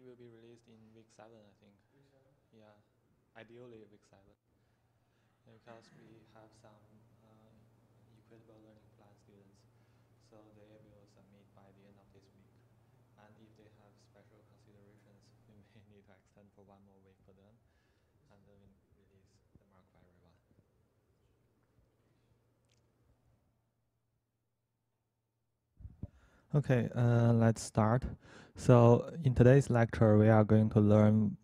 will be released in week 7, I think. Week 7? Yeah, ideally week 7. Because we have some equitable learning plan students, so they will submit by the end of this week. And if they have special considerations, we may need to extend for 1 more week for them, and then we release the mark for everyone. Okay, let's start. So in today's lecture, we are going to learn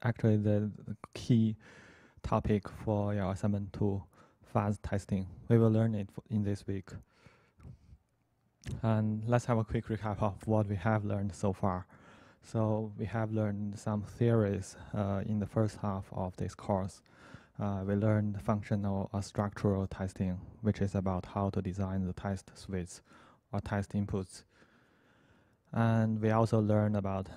actually the key topic for your assignment 2, Fuzz testing. We will learn it in this week. And let's have a quick recap of what we have learned so far. So we have learned some theories in the first half of this course. We learned functional or structural testing, which is about how to design the test suites or test inputs. And we also learned about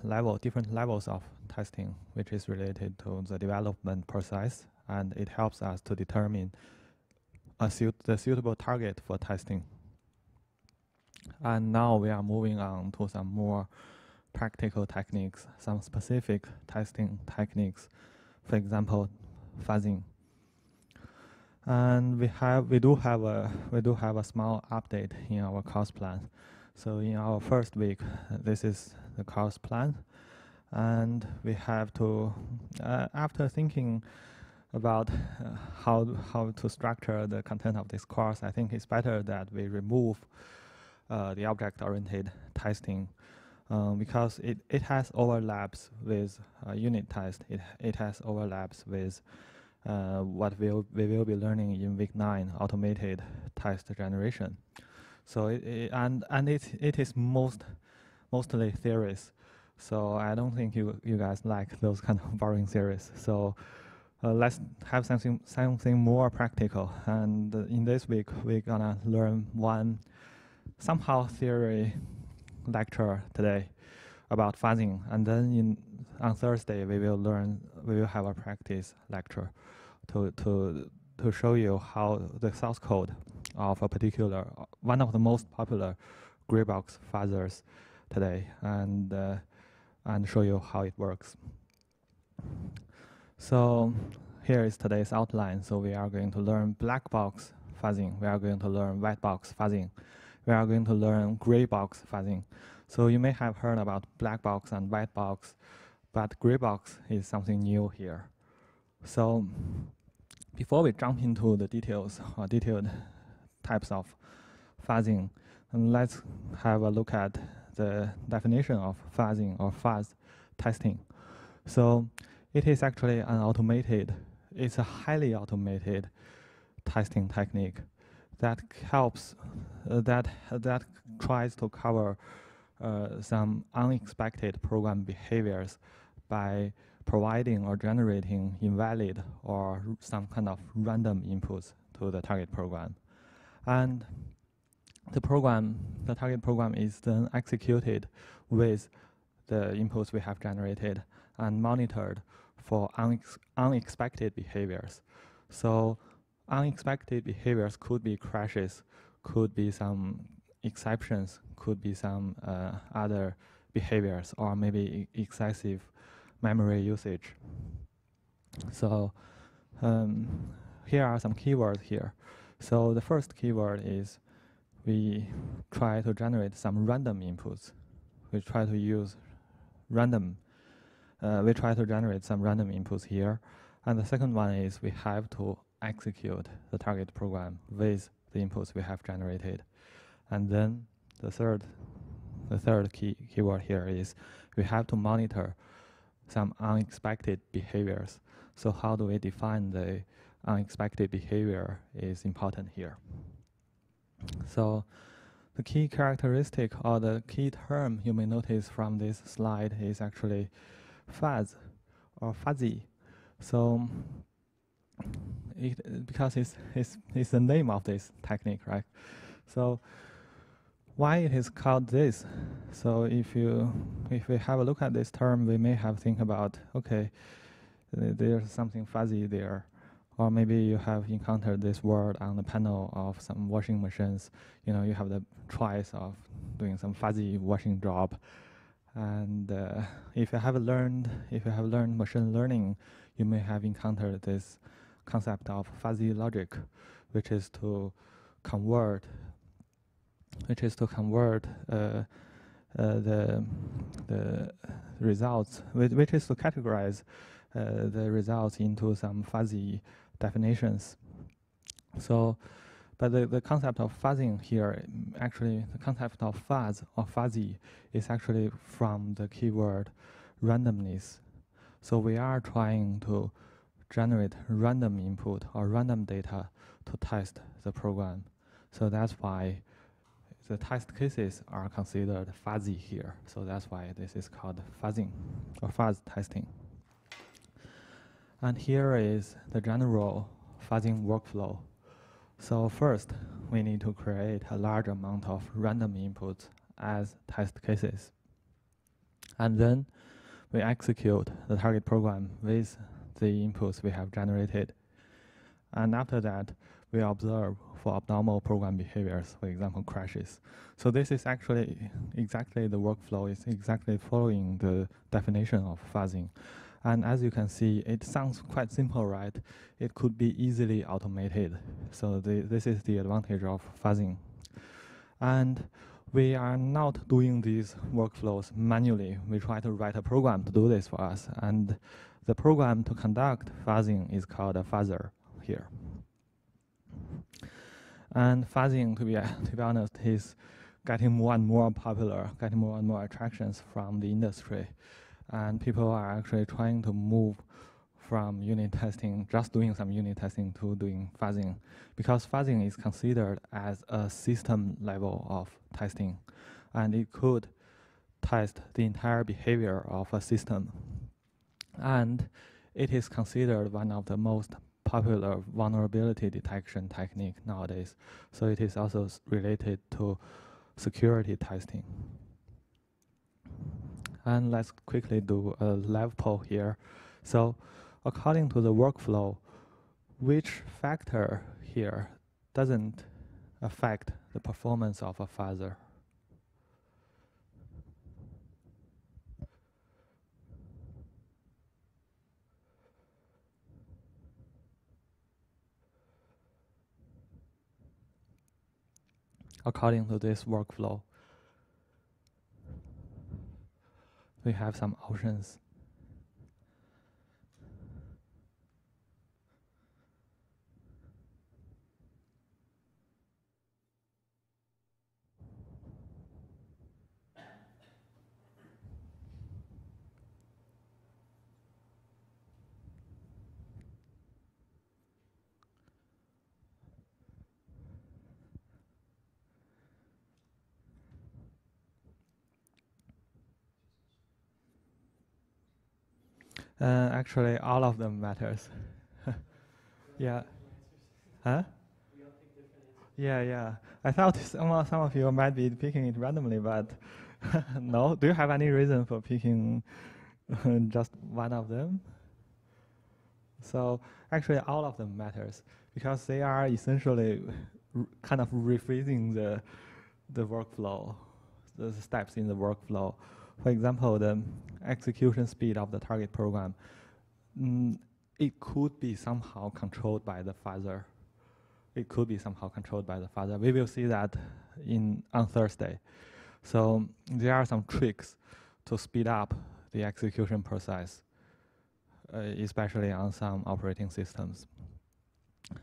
different levels of testing, which is related to the development process, and it helps us to determine the suitable target for testing. And now we are moving on to some more practical techniques, some specific testing techniques, for example, fuzzing. And we do have a small update in our course plan. So in our first week, this is the course plan, and we have to, after thinking about how to structure the content of this course, I think it's better that we remove the object-oriented testing because it has overlaps with unit test. It has overlaps with what we will be learning in week 9, automated test generation. So it is mostly theories. So I don't think you guys like those kind of boring theories. So let's have something more practical. And in this week, we're gonna learn one somehow theory lecture today about fuzzing, and then on Thursday we will have a practice lecture to show you how the source code of a particular one of the most popular gray box fuzzers today, and show you how it works. So here is today's outline. So we are going to learn black box fuzzing. We are going to learn white box fuzzing. We are going to learn gray box fuzzing. So you may have heard about black box and white box, but gray box is something new here. So before we jump into the details or detailed types of fuzzing, let's have a look at the definition of fuzzing or fuzz testing. So it is actually it's a highly automated testing technique that helps, that tries to cover some unexpected program behaviors by providing or generating invalid or some kind of random inputs to the target program. And the target program is then executed with the inputs we have generated and monitored for unexpected behaviors. So unexpected behaviors could be crashes, could be some exceptions, could be some other behaviors, or maybe excessive memory usage. So here are some keywords here. So the first keyword is we try to generate some random inputs. We try to use random. We try to generate some random inputs here. And the second one is we have to execute the target program with the inputs we have generated. And then the third keyword here is we have to monitor some unexpected behaviors. So how do we define the unexpected behavior is important here. So the key characteristic or the key term you may notice from this slide is actually fuzz or fuzzy. So because it's the name of this technique, right? So why it is called this? So if we have a look at this term, we may have think about, okay, there's something fuzzy there, or maybe you have encountered this word on the panel of some washing machines. You know, you have the choice of doing some fuzzy washing job, And if you have learned machine learning, you may have encountered this concept of fuzzy logic, which is to convert the results, which is to categorize the results into some fuzzy definitions. So, but the concept of fuzzing here, actually, the concept of fuzz or fuzzy is actually from the keyword randomness. So we are trying to generate random input or random data to test the program. So that's why the test cases are considered fuzzy here. So that's why this is called fuzzing or fuzz testing. And here is the general fuzzing workflow. So first, we need to create a large amount of random inputs as test cases. And then we execute the target program with the inputs we have generated. And after that, we observe for abnormal program behaviors, for example, crashes. So this is actually exactly the workflow is exactly following the definition of fuzzing. And as you can see, it sounds quite simple, right? It could be easily automated. So this is the advantage of fuzzing. And we are not doing these workflows manually. We try to write a program to do this for us. And the program to conduct fuzzing is called a fuzzer here. And fuzzing, to be honest, is getting more and more popular, getting more and more attractions from the industry. And people are actually trying to move from unit testing, just doing some unit testing, to doing fuzzing, because fuzzing is considered as a system level of testing, and it could test the entire behavior of a system. And it is considered one of the most popular vulnerability detection technique nowadays. So it is also related to security testing. And let's quickly do a live poll here. So according to the workflow, which factor here doesn't affect the performance of a fuzzer? According to this workflow, we have some options. Actually, all of them matters. Yeah. Huh? Yeah. I thought some of you might be picking it randomly, but no. Do you have any reason for picking just one of them? So actually, all of them matters because they are essentially kind of rephrasing the workflow, the steps in the workflow. For example, the execution speed of the target program, it could be somehow controlled by the fuzzer. It could be somehow controlled by the fuzzer. We will see that on Thursday. So there are some tricks to speed up the execution process, especially on some operating systems.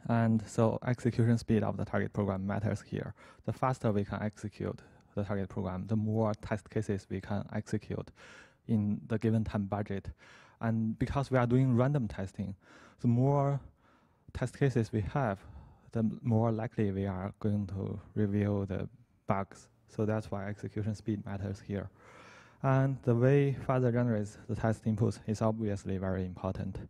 And so execution speed of the target program matters here. The faster we can execute the target program, the more test cases we can execute in the given time budget. And because we are doing random testing, the more test cases we have, the more likely we are going to reveal the bugs. So that's why execution speed matters here. And the way fuzzer generates the test inputs is obviously very important.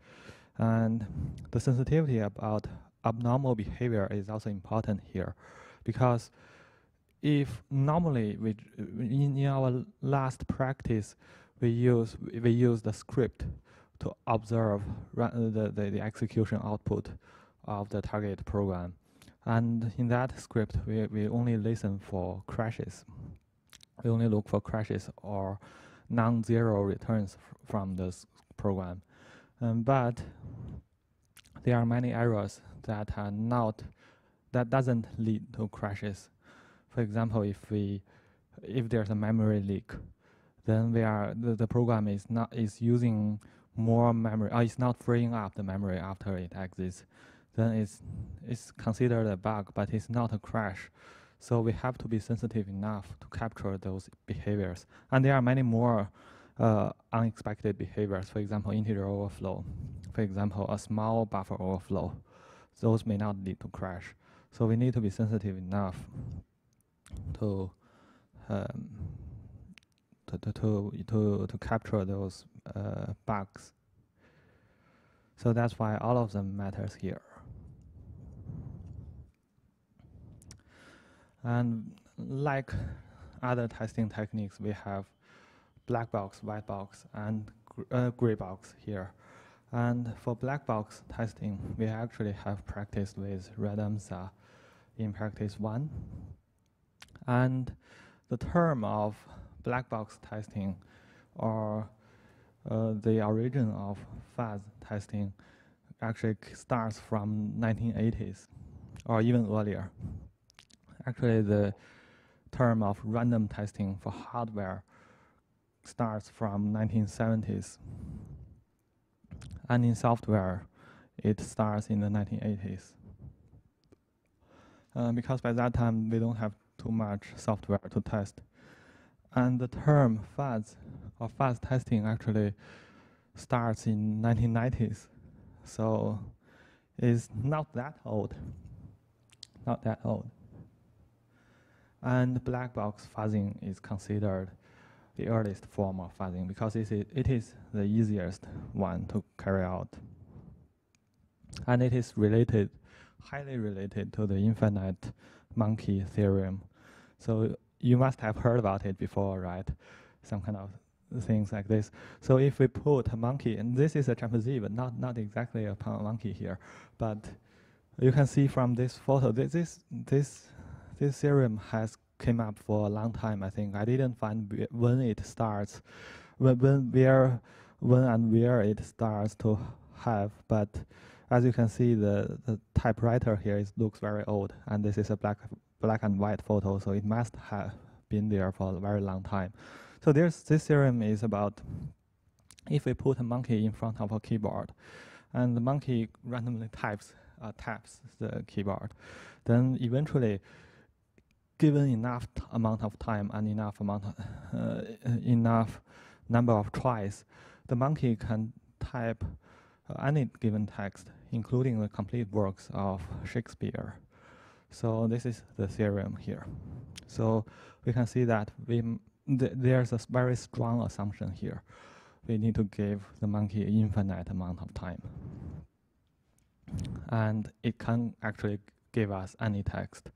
And the sensitivity about abnormal behavior is also important here, because if normally in our last practice we use the script to observe the execution output of the target program, and in that script we only listen for crashes. We only look for crashes or non-zero returns from this program. But there are many errors that are not, that doesn't lead to crashes. For example, if there's a memory leak, then the program is using more memory, or it's not freeing up the memory after it exits. Then it's considered a bug, but it's not a crash. So we have to be sensitive enough to capture those behaviors. And there are many more unexpected behaviors. For example, integer overflow. For example, a small buffer overflow. Those may not lead to crash. So we need to be sensitive enough to capture those bugs. So that's why all of them matters here. And like other testing techniques, we have black box, white box, and gray box here. And for black box testing, we actually have practiced with randomza in practice 1. And the term of black box testing, or the origin of fuzz testing, actually starts from 1980s or even earlier. Actually, the term of random testing for hardware starts from 1970s. And in software, it starts in the 1980s. Because by that time, we don't have too much software to test. And the term fuzz, or fuzz testing, actually starts in 1990s. So it's not that old. Not that old. And black box fuzzing is considered the earliest form of fuzzing because it is the easiest one to carry out. And it is related, highly related to the infinite monkey theorem. So you must have heard about it before, right? Some kind of things like this. So if we put a monkey, and this is a chimpanzee, but not exactly a monkey here, but you can see from this photo, this theorem has came up for a long time. I think I didn't find when it starts, when and where it starts to have. But as you can see, the typewriter here looks very old, and this is a black and white photo, so it must have been there for a very long time. So this theorem is about if we put a monkey in front of a keyboard, and the monkey randomly taps the keyboard, then eventually, given enough amount of time and enough number of tries, the monkey can type any given text, including the complete works of Shakespeare. So this is the theorem here. So we can see that there's a very strong assumption here. We need to give the monkey an infinite amount of time. And it can actually give us any text.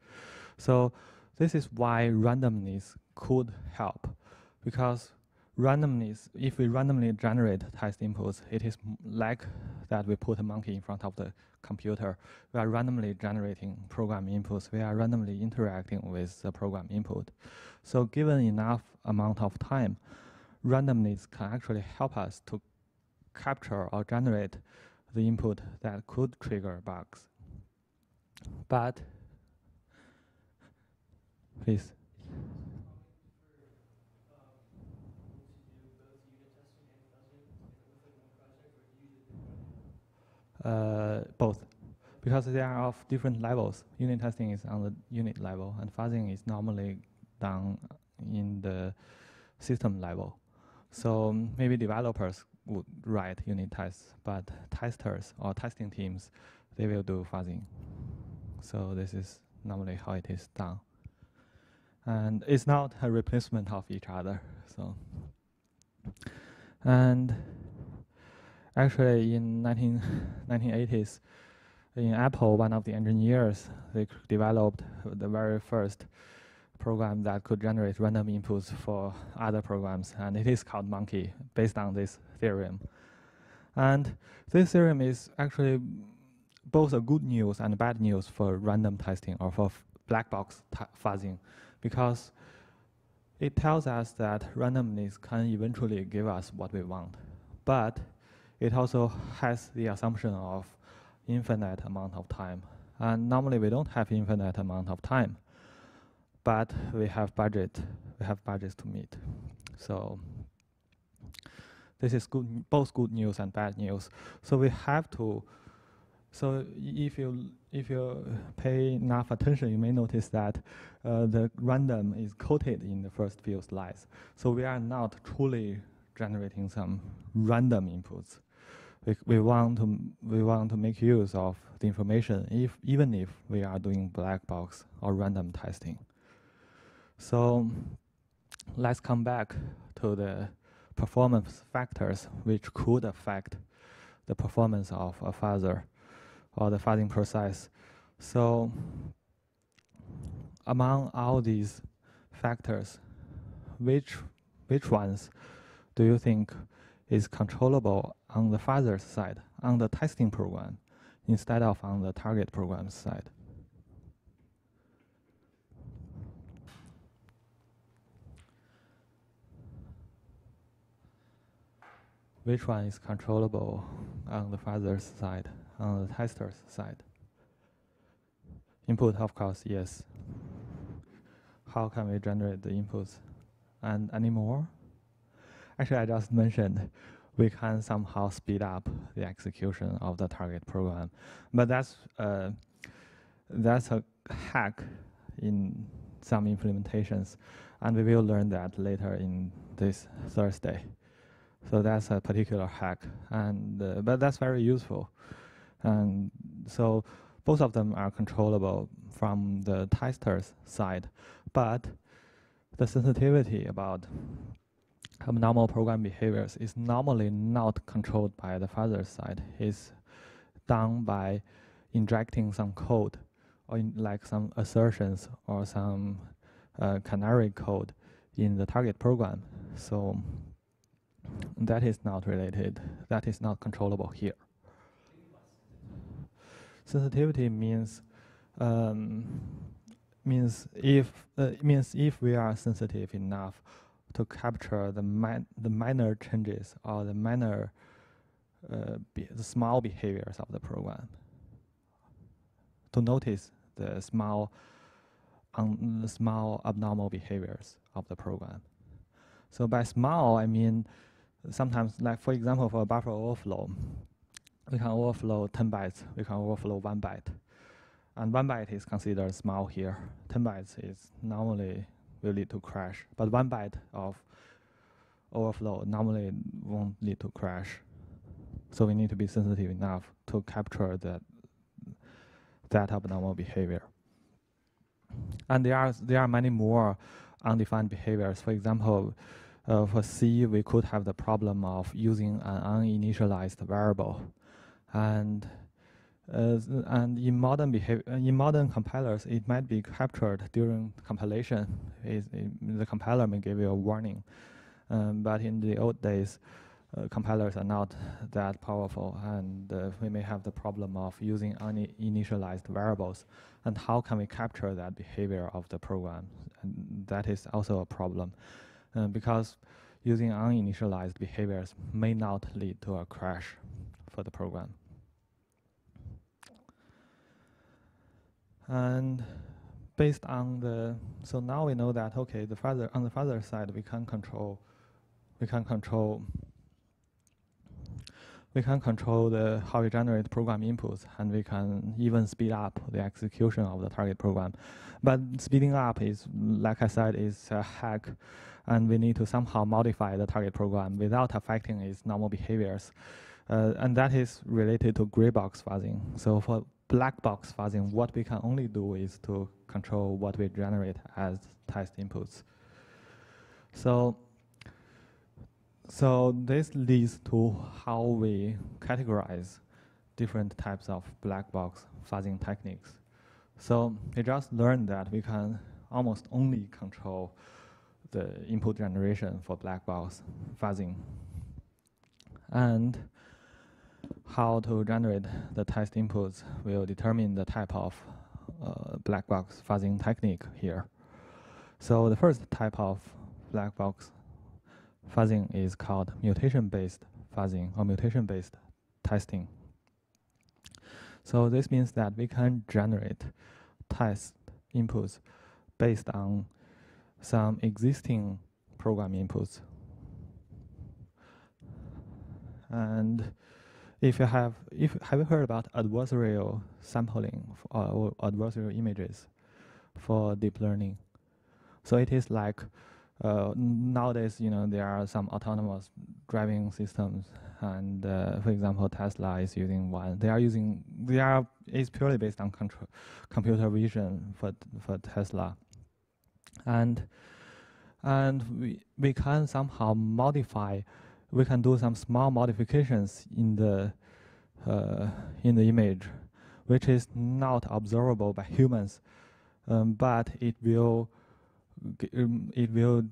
So this is why randomness could help, because randomness, if we randomly generate text inputs, it is like that we put a monkey in front of the computer. We are randomly generating program inputs. We are randomly interacting with the program input. So given enough amount of time, randomness can actually help us to capture or generate the input that could trigger bugs. But, please. Both, because they are of different levels. Unit testing is on the unit level, and fuzzing is normally done in the system level. So maybe developers would write unit tests, but testers or testing teams, they will do fuzzing. So this is normally how it is done. And it's not a replacement of each other. So, and actually in 1980s, in Apple, one of the engineers, they developed the very first program that could generate random inputs for other programs, and it is called Monkey, based on this theorem. And this theorem is actually both a good news and bad news for random testing or for black box fuzzing, because It tells us that randomness can eventually give us what we want, but it also has the assumption of infinite amount of time. And normally we don't have infinite amount of time, but we have budgets to meet. So this is both good news and bad news. So we have to. So if you pay enough attention, you may notice that the random is quoted in the first few slides. So we are not truly generating some random inputs. We want to make use of the information even if we are doing black box or random testing. So let's come back to the performance factors which could affect the performance of a fuzzer or the fuzzing process. So among all these factors, which ones do you think is controllable on the fuzzer side, on the testing program, instead of on the target program side? Which one is controllable on the fuzzer's side, on the tester's side? Input, of course, yes. How can we generate the inputs? And any more? Actually, I just mentioned we can somehow speed up the execution of the target program, but that's a hack in some implementations, and we will learn that later in this Thursday. So that's a particular hack, and but that's very useful. And so both of them are controllable from the tester's side, but the sensitivity about abnormal program behaviors is normally not controlled by the fuzzer's side. It's done by injecting some code, or like some assertions or some canary code in the target program. So that is not related. That is not controllable here. Sensitivity means if we are sensitive enough to capture the minor changes or the minor the small behaviors of the program, to notice the small abnormal behaviors of the program. So by small, I mean sometimes, like for example, for a buffer overflow, we can overflow 10 bytes, we can overflow 1 byte. And 1 byte is considered small here. 10 bytes is normally will lead to crash, but 1 byte of overflow normally won't lead to crash. So we need to be sensitive enough to capture that abnormal behavior. And there are many more undefined behaviors. For example, for C, we could have the problem of using an uninitialized variable, and in modern compilers, it might be captured during compilation. The compiler may give you a warning, but in the old days, compilers are not that powerful, and we may have the problem of using uninitialized variables. And how can we capture that behavior of the program? And that is also a problem, because using uninitialized behaviors may not lead to a crash for the program. And based on so now we know that, okay, on the fuzzer side, we can control how we generate program inputs, and we can even speed up the execution of the target program. But speeding up is, like I said, is a hack, and we need to somehow modify the target program without affecting its normal behaviors. And that is related to gray box fuzzing. So for black box fuzzing, what we can only do is to control what we generate as test inputs. So this leads to how we categorize different types of black box fuzzing techniques. So we just learned that we can almost only control the input generation for black box fuzzing, and how to generate the test inputs will determine the type of black box fuzzing technique here. So the first type of black box fuzzing is called mutation-based fuzzing or mutation-based testing. So this means that we can generate test inputs based on some existing program inputs. And have you heard about adversarial sampling or adversarial images for deep learning? So it is like nowadays, there are some autonomous driving systems, and for example, Tesla is using one. It's purely based on computer vision for Tesla, and we can somehow modify. We can do some small modifications in the image, which is not observable by humans, but it will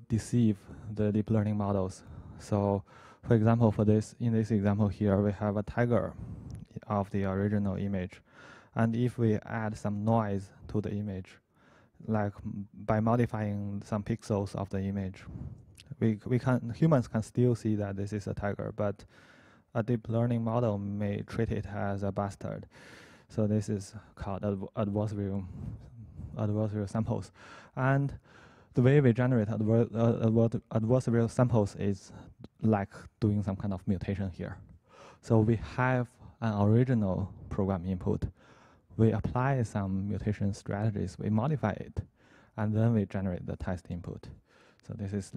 deceive the deep learning models. So, for example, in this example here, we have a tiger of the original image, and if we add some noise to the image, like by modifying some pixels of the image, humans can still see that this is a tiger, but a deep learning model may treat it as a bastard. So this is called adversarial samples. And the way we generate adversarial samples is like doing some kind of mutation here. So we have an original program input. We apply some mutation strategies, we modify it, and then we generate the test input. So this is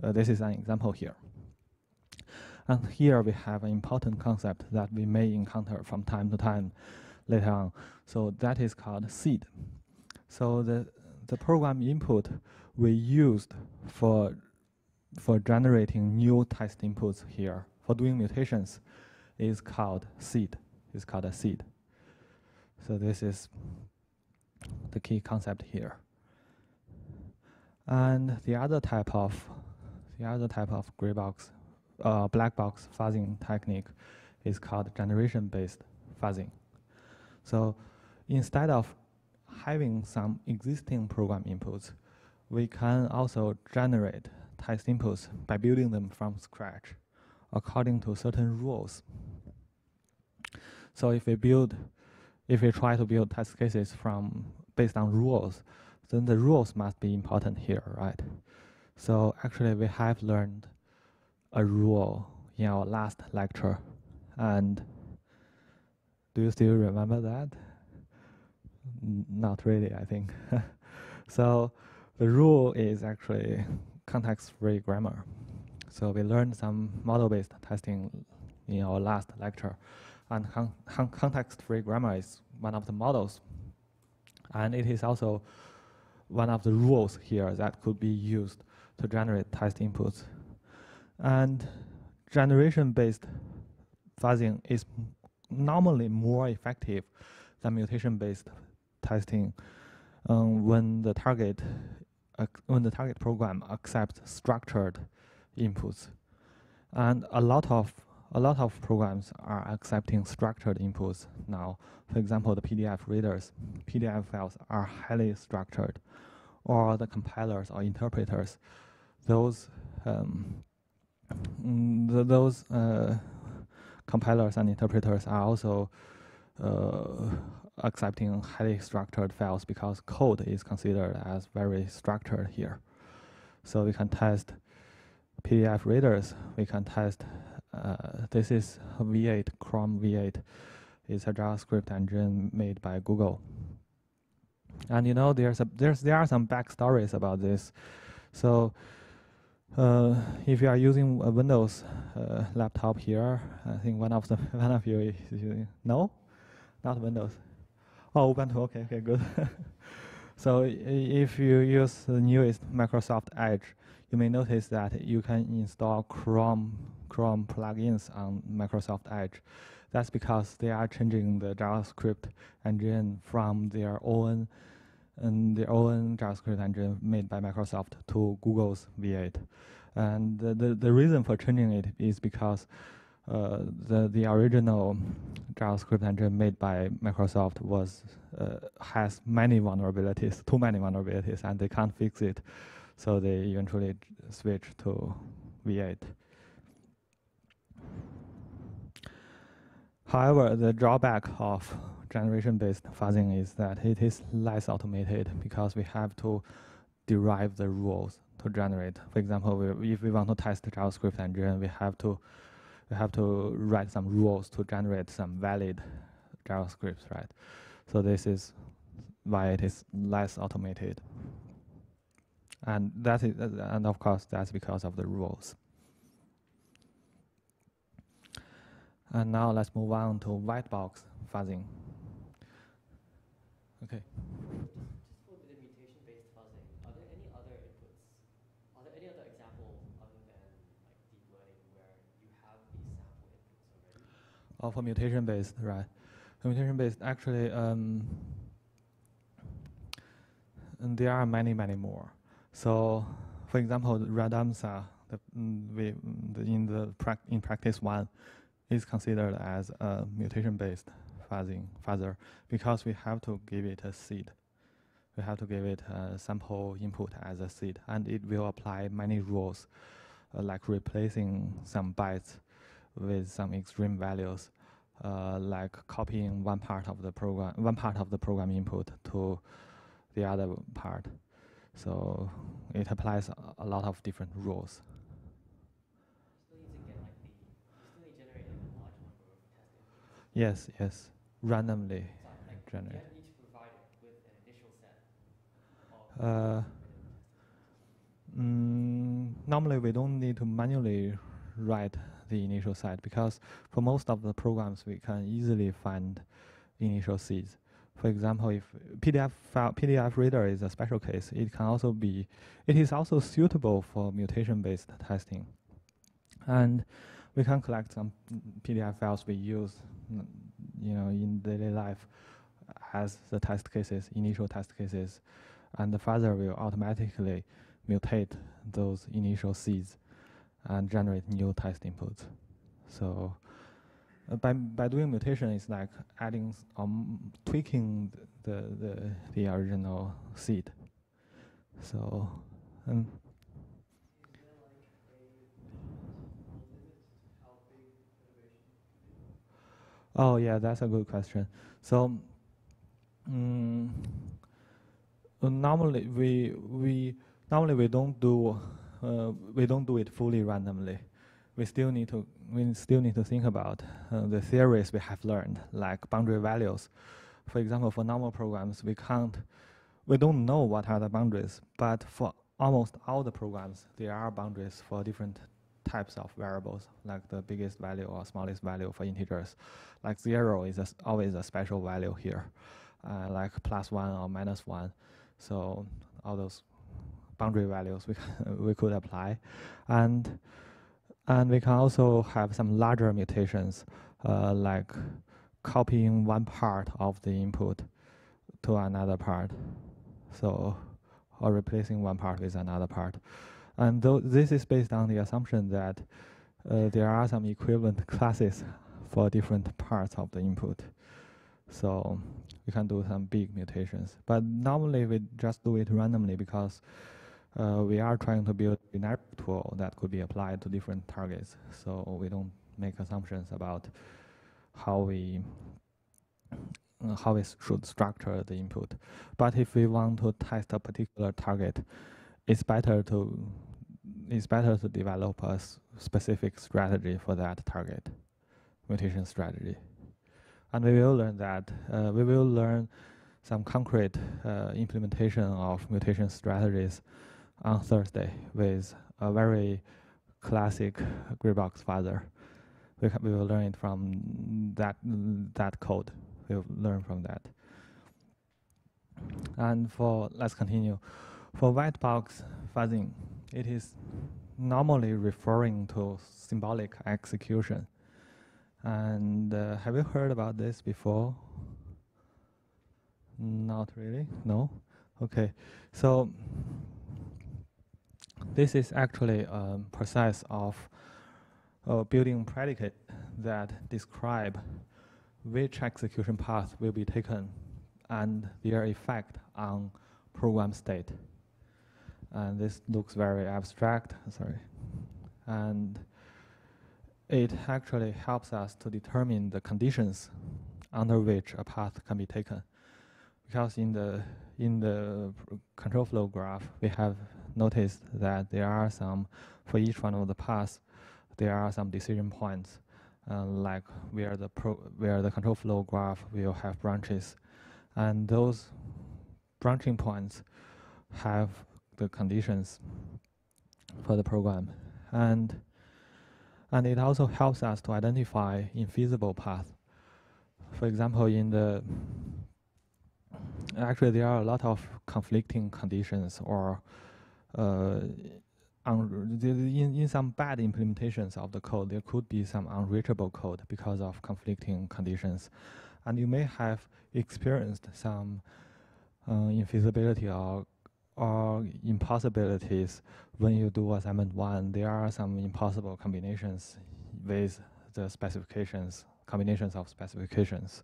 this is an example here. And here we have an important concept that we may encounter from time to time later on. So that is called seed. So the program input we used for generating new test inputs here, for doing mutations, is called seed. It's called a seed. So this is the key concept here. And the other type of gray box, black box fuzzing technique is called generation-based fuzzing. So instead of having some existing program inputs, we can also generate test inputs by building them from scratch according to certain rules. So if we try to build test cases based on rules, then the rules must be important here, right? So actually we have learned a rule in our last lecture, and do you still remember that? Not really, I think. So the rule is actually context-free grammar. So we learned some model-based testing in our last lecture, and context-free grammar is one of the models, and it is also one of the rules here that could be used to generate test inputs. And generation-based fuzzing is normally more effective than mutation-based testing when the target program accepts structured inputs. And a lot of programs are accepting structured inputs now. For example, the PDF readers, PDF files are highly structured, or the compilers or interpreters. Those compilers and interpreters are also accepting highly structured files because code is considered as very structured here. So we can test PDF readers. We can test. This is V8, Chrome V8. It's a JavaScript engine made by Google. And there are some backstories about this. So if you are using a Windows laptop here, I think one of you is using not Windows. Oh, Ubuntu. Okay, good. So if you use the newest Microsoft Edge, you may notice that you can install Chrome plugins on Microsoft Edge. That's because they are changing the JavaScript engine from their own JavaScript engine made by Microsoft to Google's V8. And the reason for changing it is because the original JavaScript engine made by Microsoft has too many vulnerabilities, and they can't fix it. So they eventually switch to V8. However, the drawback of generation-based fuzzing is that it is less automated because we have to derive the rules to generate. For example, if we want to test the JavaScript engine, we have to write some rules to generate some valid JavaScript, right? So this is why it is less automated, and and of course that's because of the rules. And now let's move on to white box fuzzing. Okay. Just for the mutation-based fuzzing, are there any other inputs? Are there any other examples other than like deep learning where you have these sample inputs already? Oh, for mutation-based, right? For mutation-based, actually, and there are many more. So, for example, Radamsa, in practice one, is considered as a mutation-based fuzzer because we have to give it a seed. We have to give it a sample input as a seed, and it will apply many rules, like replacing some bytes with some extreme values, like copying one part of the program input to the other part. So it applies a lot of different rules. Yes, randomly generate. You need to provide it with an initial set of normally we don't need to manually write the initial set because for most of the programs we can easily find initial seeds. For example, if PDF reader is a special case, it is also suitable for mutation-based testing. And we can collect some PDF files we use, in daily life as the test cases, initial test cases, and the fuzzer will automatically mutate those initial seeds and generate new test inputs. So by doing mutation, it's like adding tweaking the original seed. So oh yeah, that's a good question. So normally we don't do it fully randomly. We still need to think about the theories we have learned, like boundary values. For example, for normal programs, we don't know what are the boundaries, but for almost all the programs, there are boundaries for different types of variables, like the biggest value or smallest value for integers. Like 0 is always a special value here, like +1 or -1. So all those boundary values we could apply, and we can also have some larger mutations, like copying one part of the input to another part, or replacing one part with another part. And this is based on the assumption that there are some equivalent classes for different parts of the input. So we can do some big mutations. But normally we just do it randomly because we are trying to build a generic tool that could be applied to different targets. So we don't make assumptions about how we should structure the input. But if we want to test a particular target, it's better to develop a specific strategy for that target, mutation strategy. And we will learn that. We will learn some concrete implementation of mutation strategies on Thursday with a very classic gray box fuzzer. We will learn it from that code. We'll learn from that. And let's continue. For white box fuzzing, it is normally referring to symbolic execution. And have you heard about this before? Not really? No? Okay. So this is actually a process of building predicate that describe which execution path will be taken and their effect on program state. And this looks very abstract, sorry. And it actually helps us to determine the conditions under which a path can be taken. Because in the control flow graph, we have noticed that there are some, for each one of the paths, there are some decision points, like where the control flow graph will have branches, and those branching points have the conditions for the program, and it also helps us to identify infeasible paths. For example, actually there are a lot of conflicting conditions, or in some bad implementations of the code, there could be some unreachable code because of conflicting conditions, and you may have experienced some infeasibility or impossibilities when you do assignment 1. There are some impossible combinations with the specifications, combinations of specifications.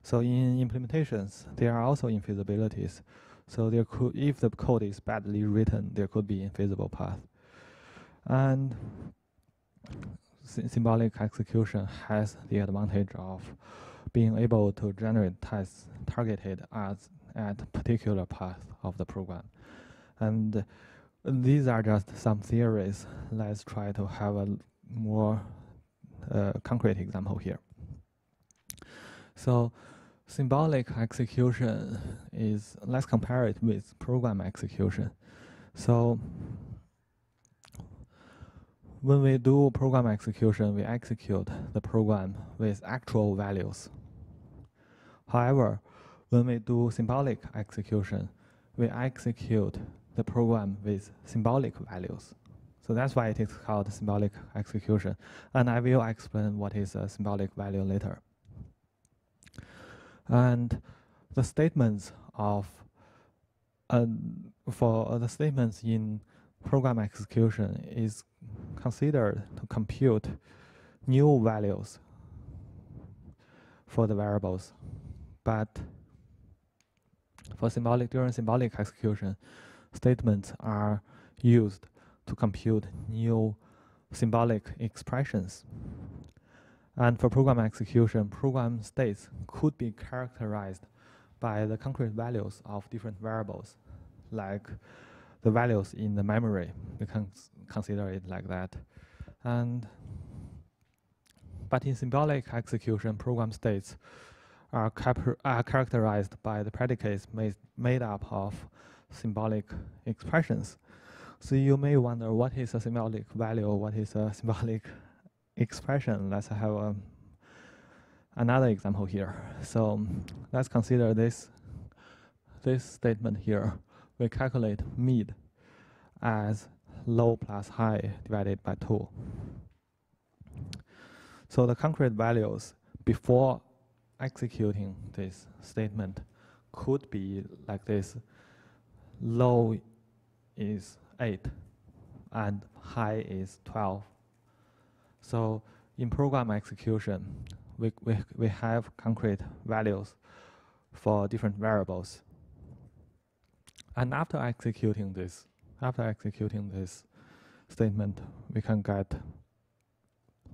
So in implementations, there are also infeasibilities. So there could, if the code is badly written, there could be infeasible path. And symbolic execution has the advantage of being able to generate tests targeted at particular path of the program. And these are just some theories. Let's try to have a more concrete example here. So symbolic execution is, let's compare it with program execution. So when we do program execution, we execute the program with actual values. However, when we do symbolic execution, we execute the program with symbolic values. So that's why it is called symbolic execution. And I will explain what is a symbolic value later. And the statements of for the statements in program execution is considered to compute new values for the variables, but for during symbolic execution, statements are used to compute new symbolic expressions. And for program execution, program states could be characterized by the concrete values of different variables, like the values in the memory. We can consider it like that. But in symbolic execution, program states are characterized by the predicates made up of symbolic expressions. So you may wonder, what is a symbolic value? What is a symbolic expression? Let's have another example here. So let's consider this statement here. We calculate mid as low plus high divided by 2. So the concrete values before executing this statement could be like this: low is 8 and high is 12. So in program execution, we have concrete values for different variables. And after executing this statement, we can get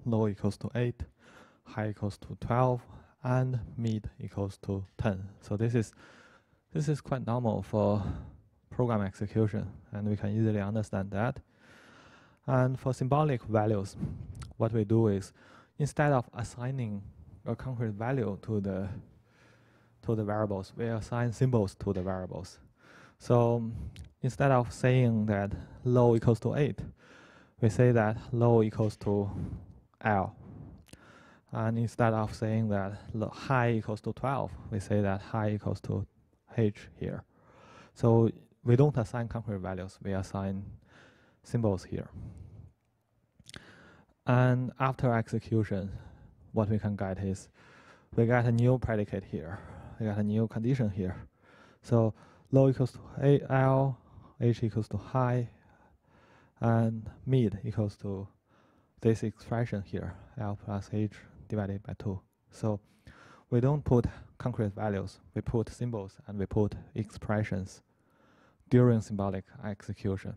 low equals to 8, high equals to 12, and mid equals to 10. So this is quite normal for program execution, and we can easily understand that. And for symbolic values, what we do is, instead of assigning a concrete value to the variables, we assign symbols to the variables. So instead of saying that low equals to 8, we say that low equals to L. And instead of saying that high equals to 12, we say that high equals to H here. So we don't assign concrete values, we assign symbols here. And after execution, what we can get is, we get a new predicate here, we got a new condition here. So low equals to L, H equals to high, and mid equals to this expression here, L plus H divided by 2. So we don't put concrete values, we put symbols and we put expressions during symbolic execution.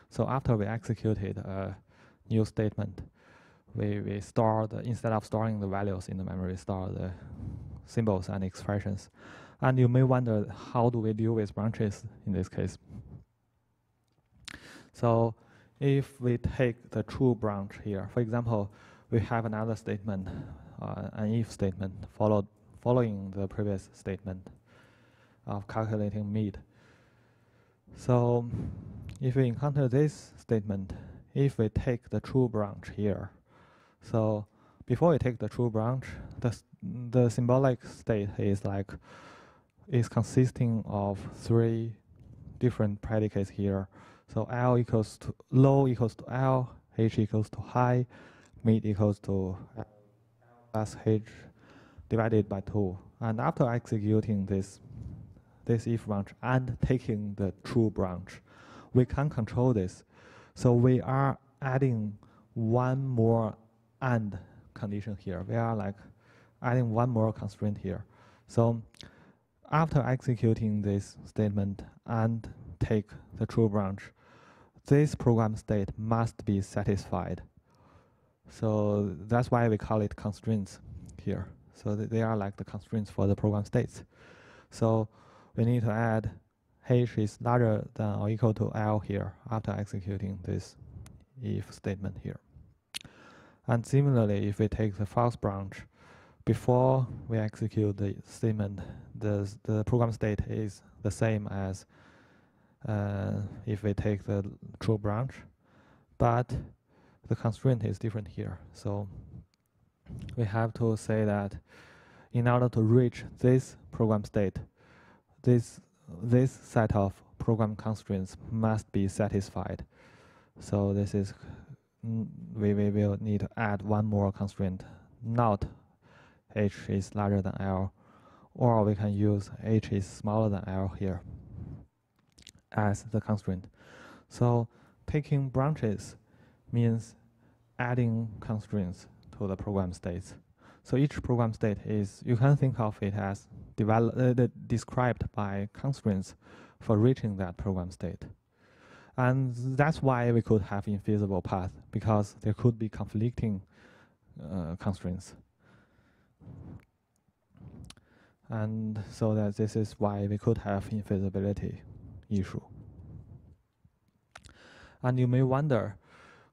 So after we executed a new statement, we store instead of storing the values in the memory, store the symbols and expressions. And you may wonder, how do we deal with branches in this case? So if we take the true branch here, for example, we have another statement, an if statement, following the previous statement of calculating mid. So if we encounter this statement, if we take the true branch here, so before we take the true branch, the symbolic state is consisting of 3 different predicates here. So L equals to low equals to L, H equals to high, mid equals to L plus H divided by 2. And after executing this if branch and taking the true branch, we can control this. So we are adding one more AND condition here. We are like adding one more constraint here. So after executing this statement and take the true branch, this program state must be satisfied. So that's why we call it constraints here. So they are like the constraints for the program states. So we need to add H is larger than or equal to L here after executing this if statement here. And similarly, if we take the false branch, before we execute the statement, the program state is the same as if we take the true branch, but the constraint is different here. So we have to say that in order to reach this program state, this set of program constraints must be satisfied. So this is we will need to add one more constraint, not H is larger than L, or we can use H is smaller than L here as the constraint. So taking branches means adding constraints to the program states. So each program state is, you can think of it as described by constraints for reaching that program state. And that's why we could have infeasible path, because there could be conflicting constraints. And so that this is why we could have infeasibility issue. And you may wonder,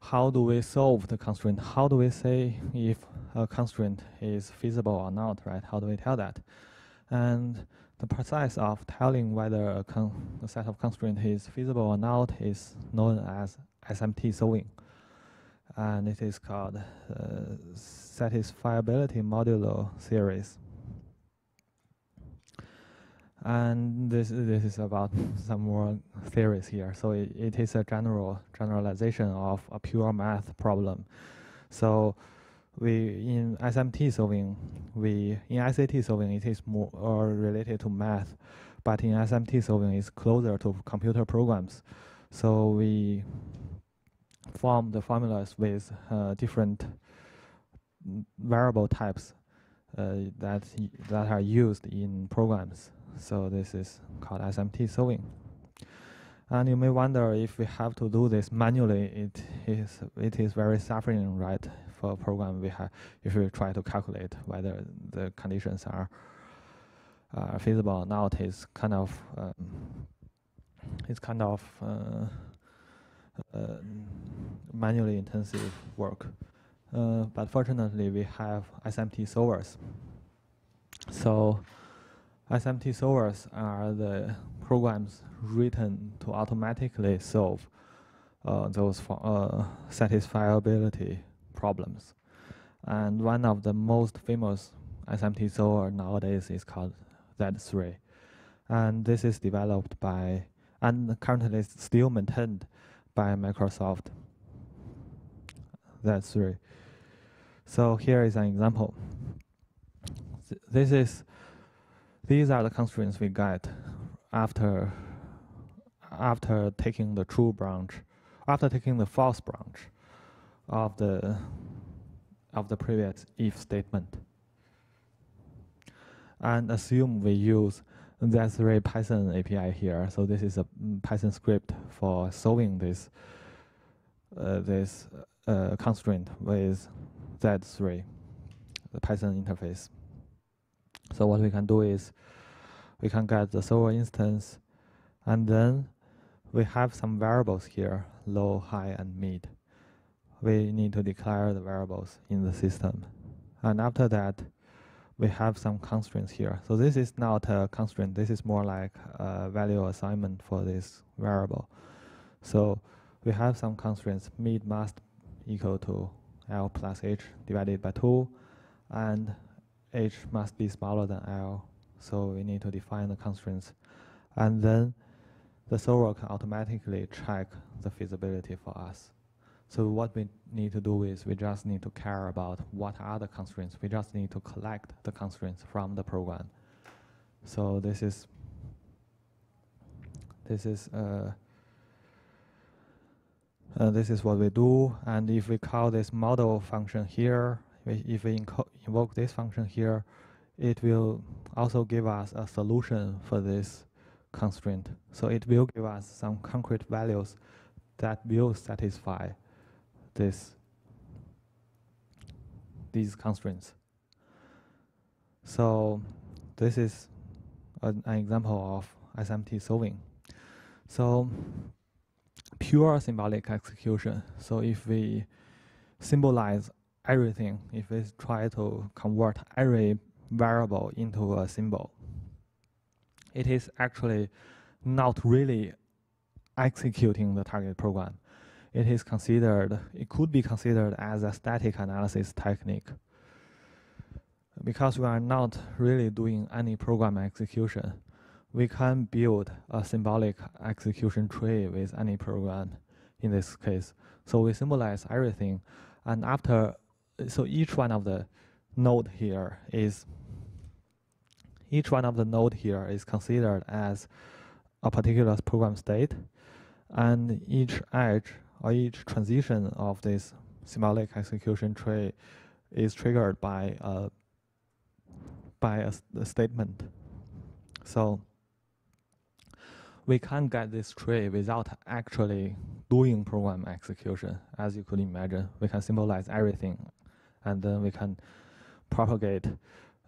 how do we solve the constraint? How do we say if a constraint is feasible or not, right? How do we tell that? And the process of telling whether a set of constraints is feasible or not is known as SMT solving. And it is called satisfiability modulo theories. And this is about some more theories here. So it is a generalization of a pure math problem. So in SMT solving, in ICT solving, it is more related to math, but in SMT solving, it's closer to computer programs. So we form the formulas with different variable types that are used in programs. So this is called SMT solving. And you may wonder, if we have to do this manually, it is very suffering, right? For a program if we try to calculate whether the conditions are feasible or not, it's kind of manually intensive work. But fortunately, we have SMT solvers. So SMT solvers are the programs written to automatically solve those satisfiability problems. And one of the most famous SMT solver nowadays is called Z3. And this is developed by, and currently still maintained by Microsoft. Z3. So here is an example. These are the constraints we get after taking the true branch, after taking the false branch of the previous if statement, and assume we use That's a Python API here. So this is a Python script for solving this constraint with Z3, the Python interface. So what we can do is we can get the server instance, and then we have some variables here, low, high, and mid. We need to declare the variables in the system. And after that, we have some constraints here. So this is not a constraint. This is more like a value assignment for this variable. So we have some constraints. Mid must equal to L plus H divided by 2, and H must be smaller than L. So we need to define the constraints. And then the server can automatically check the feasibility for us. So what we need to do is we just need to care about what are the constraints. We just need to collect the constraints from the program. So this is what we do. And if we call this model function here, if we invoke this function here, it will also give us a solution for this constraint. So it will give us some concrete values that will satisfy these constraints. So this is an example of SMT solving. So pure symbolic execution. So if we symbolize everything, if we try to convert every variable into a symbol, it is actually not really executing the target program. It could be considered as a static analysis technique, because we are not really doing any program execution. We can build a symbolic execution tree with any program in this case. So we symbolize everything, and so each one of the node here is considered as a particular program state, and each edge or each transition of this symbolic execution tree is triggered by a statement. So we can get this tree without actually doing program execution. As you could imagine, we can symbolize everything, and then we can propagate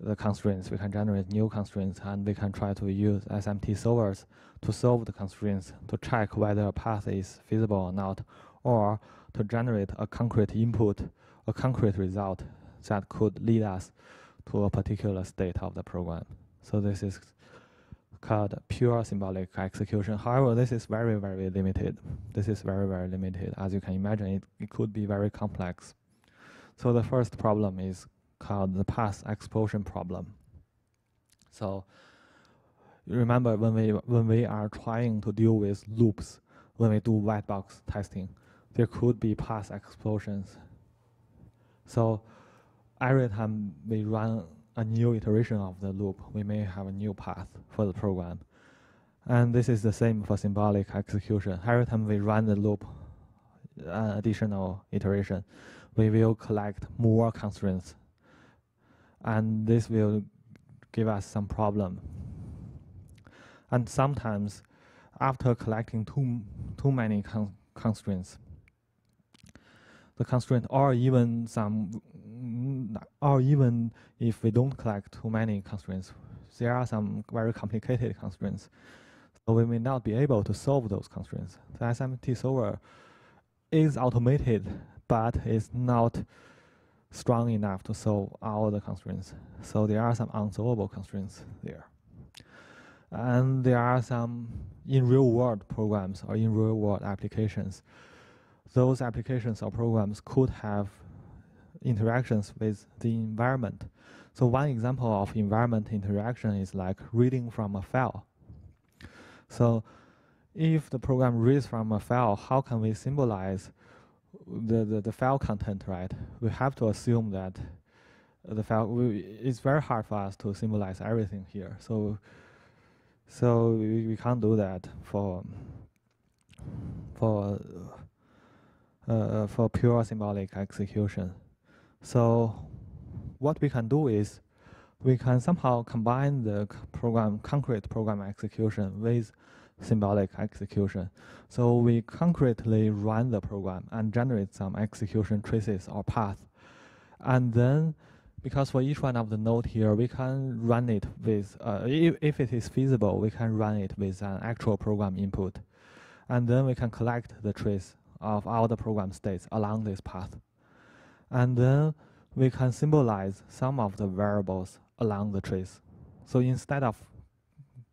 the constraints, we can generate new constraints, and we can try to use SMT solvers to solve the constraints, to check whether a path is feasible or not, or to generate a concrete input, a concrete result that could lead us to a particular state of the program. So this is called pure symbolic execution. However, this is very, very limited. This is very, very limited. As you can imagine, it could be very complex. So the first problem is called the path explosion problem. So you remember when we are trying to deal with loops, when we do white box testing, there could be path explosions. So every time we run a new iteration of the loop, we may have a new path for the program. And this is the same for symbolic execution. Every time we run the loop, additional iteration, we will collect more constraints, and this will give us some problem. And sometimes, after collecting too many constraints, the constraint, or even if we don't collect too many constraints, there are some very complicated constraints. So we may not be able to solve those constraints. The SMT solver is automated, but is not strong enough to solve all the constraints. So there are some unsolvable constraints there. And there are some in real-world programs or in real-world applications. Those applications or programs could have interactions with the environment. So one example of environment interaction is like reading from a file. So if the program reads from a file, how can we symbolize the file content, right? We have to assume that the file, it's very hard for us to symbolize everything here. So we can't do that for pure symbolic execution. So what we can do is we can somehow combine the concrete program execution with symbolic execution. So we concretely run the program and generate some execution traces or path. And then, because for each one of the node here, we can run it with, if it is feasible, we can run it with an actual program input. And then we can collect the trace of all the program states along this path. And then we can symbolize some of the variables along the trace. So instead of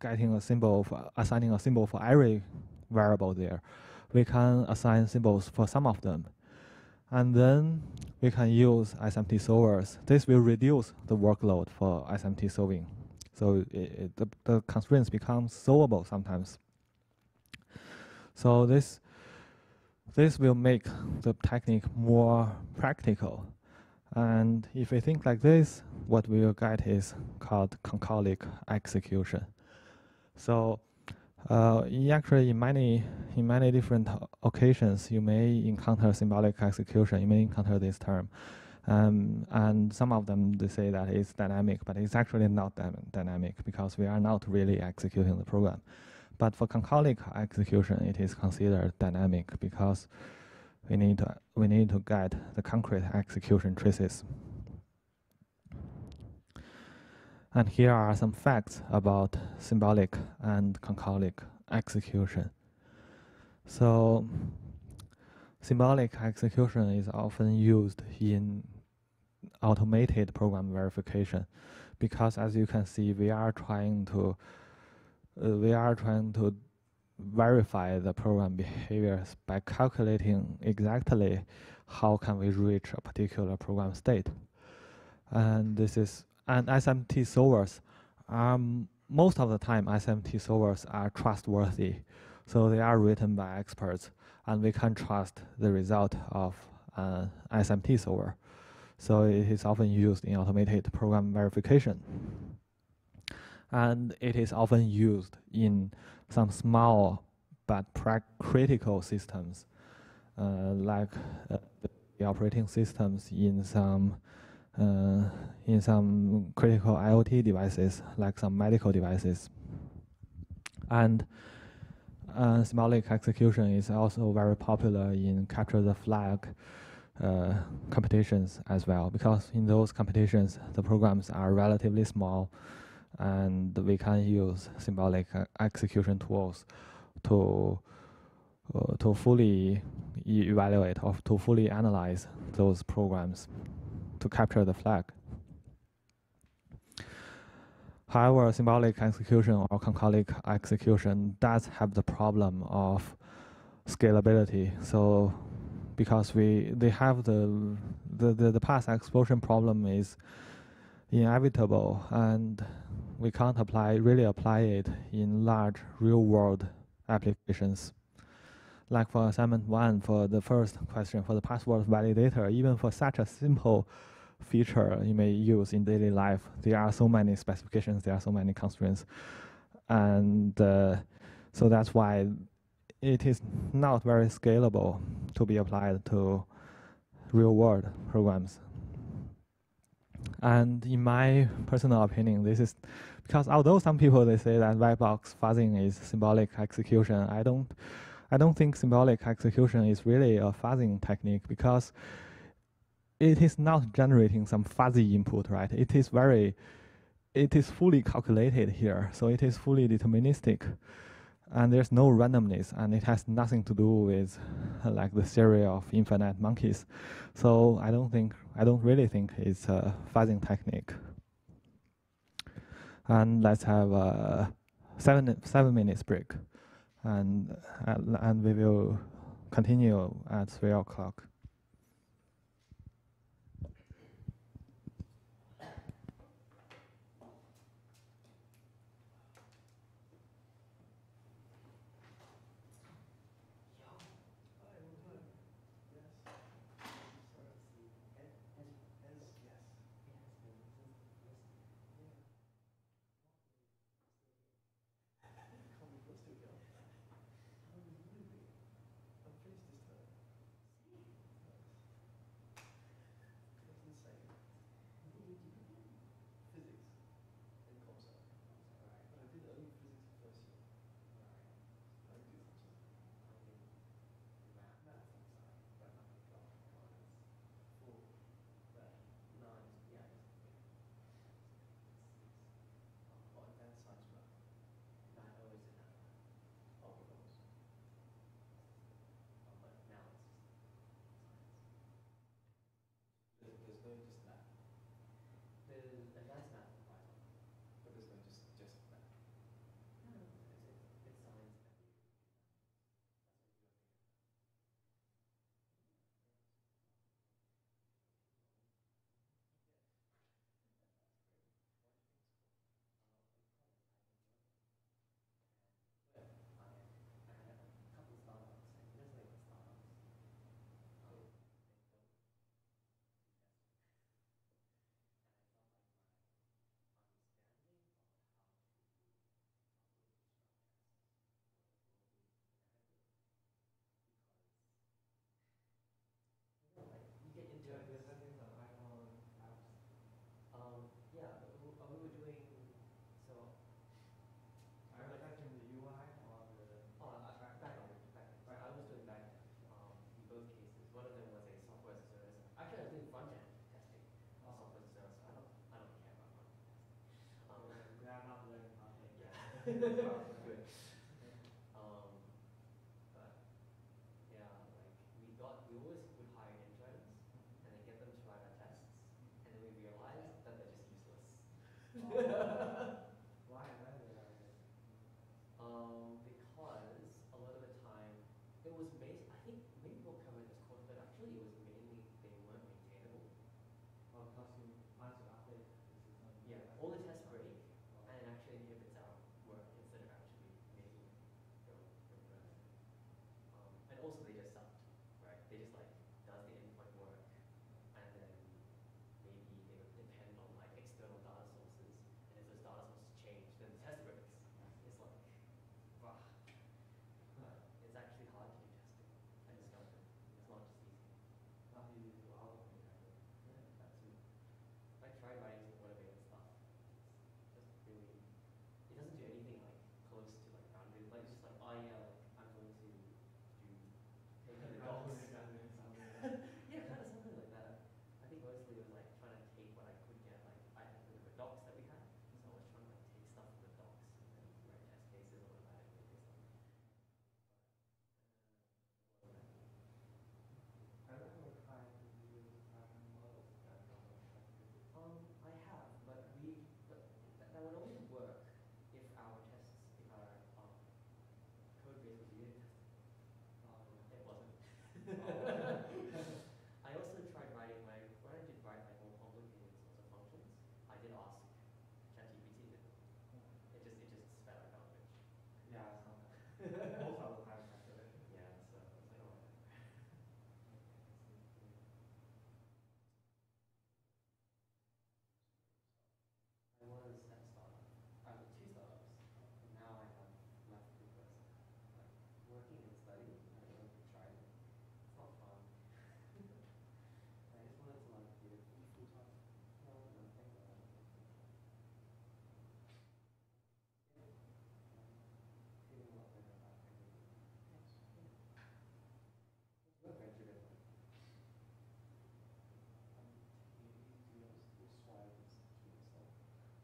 getting a symbol for assigning a symbol for every variable there, we can assign symbols for some of them. And then we can use SMT solvers. This will reduce the workload for SMT solving. So the constraints become solvable sometimes. So this will make the technique more practical. And if we think like this, what we will get is called concolic execution. So actually, in many different occasions, you may encounter symbolic execution. You may encounter this term, and some of them they say that it's dynamic, but it's actually not dynamic because we are not really executing the program. But for concolic execution, it is considered dynamic because we need to get the concrete execution traces. And here are some facts about symbolic and concolic execution. So symbolic execution is often used in automated program verification because, as you can see, we are trying to verify the program behaviors by calculating exactly how can we reach a particular program state. And SMT solvers are most of the time SMT solvers are trustworthy, so they are written by experts, and we can trust the result of an SMT solver. So it is often used in automated program verification, and it is often used in some small but critical systems, like the operating systems in some critical IoT devices, like some medical devices. And symbolic execution is also very popular in capture the flag competitions as well, because in those competitions, the programs are relatively small, and we can use symbolic execution tools to fully evaluate or to fully analyze those programs to capture the flag. However, symbolic execution or concolic execution does have the problem of scalability. So because they have the path explosion problem is inevitable, and we can't really apply it in large real-world applications. Like for assignment 1, for the first question, for the password validator, even for such a simple feature you may use in daily life, there are so many specifications, there are so many constraints. And so that's why it is not very scalable to be applied to real-world programs. And in my personal opinion, this is because although some people they say that white box fuzzing is symbolic execution, I don't think symbolic execution is really a fuzzing technique, because it is not generating some fuzzy input, right? It is fully calculated here, so it is fully deterministic, and there's no randomness, and it has nothing to do with like the theory of infinite monkeys. So I don't really think it's a fuzzing technique. And let's have a 7 minutes break, and we will continue at 3 o'clock. Good. But yeah, like we always would hire interns and then get them to write our tests, and then we realized that they're just useless. Why did I? Because a lot of the time it was I think maybe we'll cover this course, but actually it was mainly they weren't maintainable. Oh, because you once you update the system. Yeah, all the tests break, and it actually inhibits our work instead of actually making it go further. And also they just sucked, right? They just like does the endpoint work, and then maybe they would depend on like external data sources, and if those data sources change, then the test breaks. It's like, wow. It's actually hard to do testing. I discovered it. It's not just easy. Not easy to automate. Yeah, that's it. I tried writing some automated stuff. It's just really, it doesn't do anything like close to like boundary. Like it's just like, oh yeah, like I'm going to do take the docs. Yeah, kind of something like that. I think mostly it was like trying to take what I could get. Like I had the docs that we had, so I was trying to like take stuff from the docs and write test cases automatically or something. I remember trying to use pattern models that I have, but that would only work if our code base was unit tested. It wasn't. I also tried writing when I did write like more complicated sorts of functions, I did ask ChatGPT. It just spat out garbage. Yeah, sometimes. Most of the time actually. Yeah, so I was like, oh whatever. I was at a startup. I was two startups. And now I have left because like working and studying, I don't know if you tried it. It's not fun. I just wanted to like do it full time. No, thank God. Yeah. Feeling a lot better about everything. Yes. What venture did I? That's good. No, I mean it's fine. That's fantastic.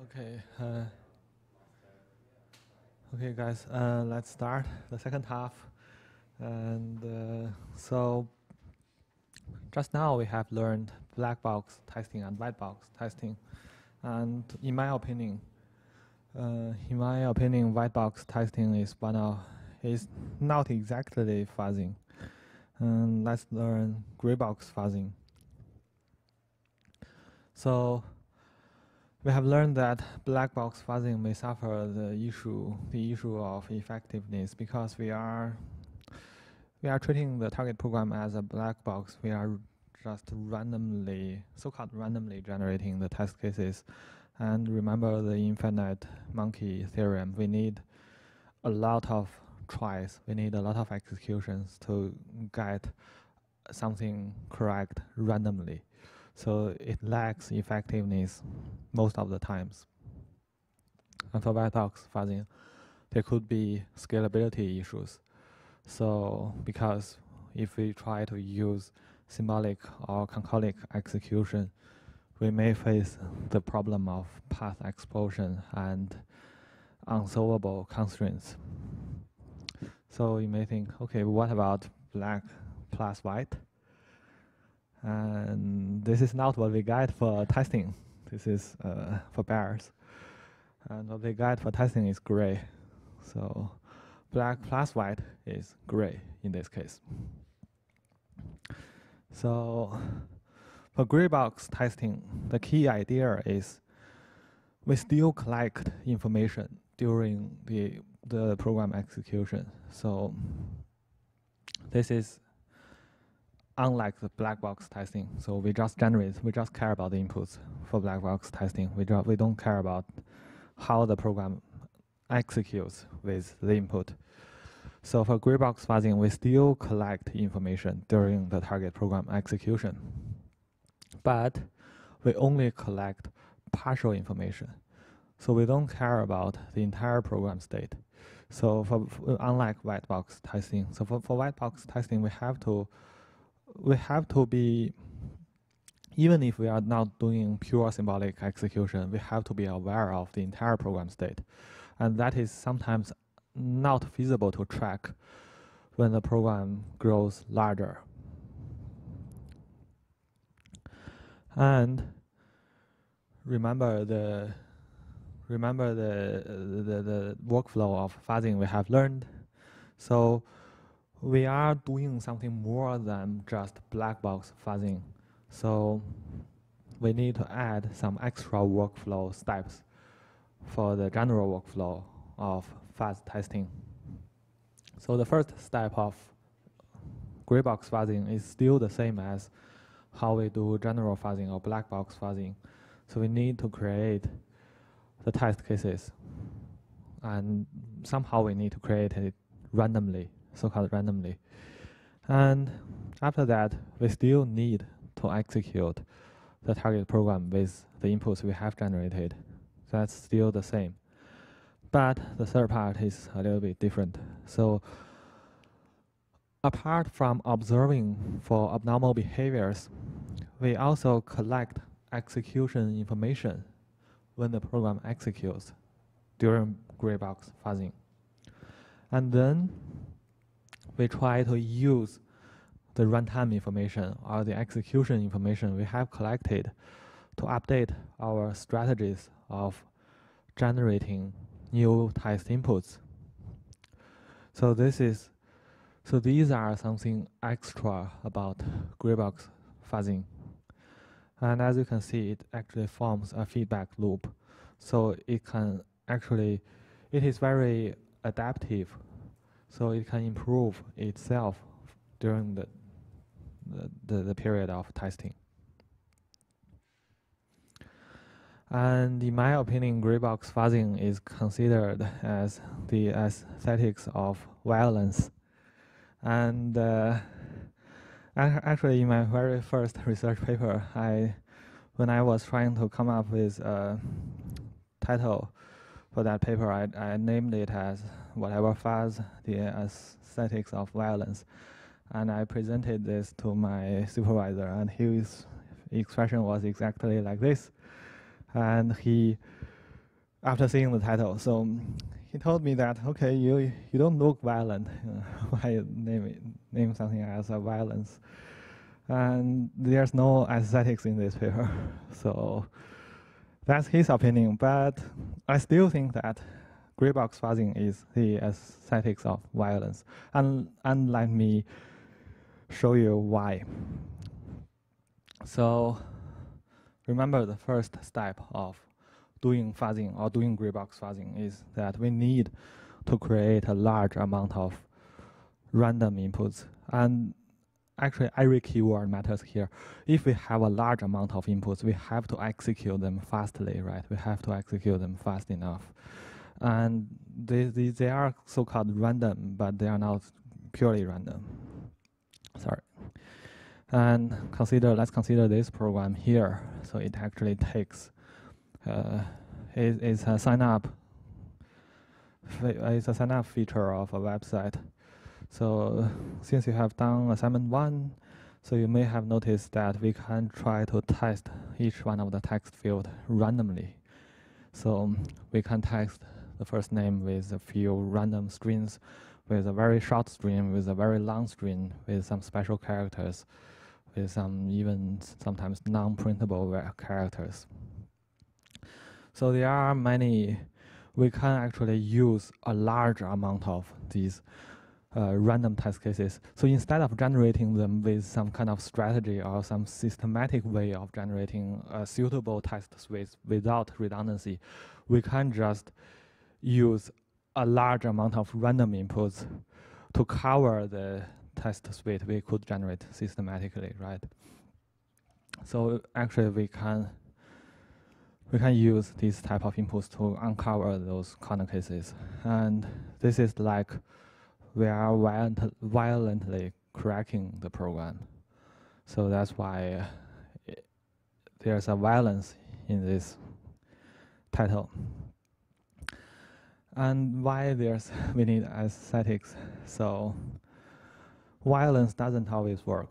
Okay. Okay, guys. Let's start the second half. And so, just now we have learned black box testing and white box testing. And in my opinion, white box testing is not exactly fuzzing. Let's learn gray box fuzzing. So we have learned that black box fuzzing may suffer the issue of effectiveness because we are treating the target program as a black box. We are just so-called randomly generating the test cases. And remember the infinite monkey theorem. We need a lot of tries. We need a lot of executions to get something correct randomly. So it lacks effectiveness most of the times. And for white box fuzzing, there could be scalability issues. So because if we try to use symbolic or concolic execution, we may face the problem of path explosion and unsolvable constraints. So you may think, okay, what about black plus white? And this is not what we guide for testing. This is for bears. And what we guide for testing is gray. So black plus white is gray in this case. So for gray box testing, the key idea is we still collect information during the program execution. So this is unlike the black box testing. So we just care about the inputs for black box testing. We don't care about how the program executes with the input. So for gray box fuzzing, we still collect information during the target program execution, but we only collect partial information. So we don't care about the entire program state. So unlike white box testing, so for white box testing, we have to be, even if we are not doing pure symbolic execution, we have to be aware of the entire program state. And that is sometimes not feasible to track when the program grows larger. And remember the workflow of fuzzing we have learned. So we are doing something more than just black box fuzzing. So we need to add some extra workflow steps for the general workflow of fuzz testing. So the first step of gray box fuzzing is still the same as how we do general fuzzing or black box fuzzing. So we need to create the test cases, and somehow we need to create it randomly, so-called randomly. And after that, we still need to execute the target program with the inputs we have generated. That's still the same. But the third part is a little bit different. So apart from observing for abnormal behaviors, we also collect execution information when the program executes during gray box fuzzing. And then we try to use the runtime information or the execution information we have collected to update our strategies of generating new test inputs. So these are something extra about gray box fuzzing. And as you can see, it actually forms a feedback loop. So it is very adaptive. So it can improve itself during the period of testing. And in my opinion, gray box fuzzing is considered as the aesthetics of violence. And actually, in my very first research paper, when I was trying to come up with a title for that paper, I named it as whatever fuzz, the aesthetics of violence. And I presented this to my supervisor, and his expression was exactly like this. And after seeing the title, so he told me that, okay, you don't look violent. Why name something as a violence? And there's no aesthetics in this paper. So that's his opinion. But I still think that gray box fuzzing is the aesthetics of violence. And let me show you why. So remember the first step of doing fuzzing or doing gray box fuzzing is that we need to create a large amount of random inputs. And actually, every keyword matters here. If we have a large amount of inputs, we have to execute them fastly, right? We have to execute them fast enough. And they are so-called random, but they are not purely random. Sorry. And let's consider this program here. So it actually takes, it's a sign up feature of a website. So since you have done assignment 1, so you may have noticed that we can try to test each one of the text field randomly. So we can text the first name with a few random strings, with a very short string, with a very long string, with some special characters, with some even sometimes non-printable characters. So there are many, we can actually use a large amount of these random test cases. So instead of generating them with some kind of strategy or some systematic way of generating a suitable test suite without redundancy, we can just use a large amount of random inputs to cover the test suite we could generate systematically, right? So actually we can use these type of inputs to uncover those corner cases. And this is like we are violently cracking the program. So that's why there's a violence in this title. And why we need aesthetics. So violence doesn't always work.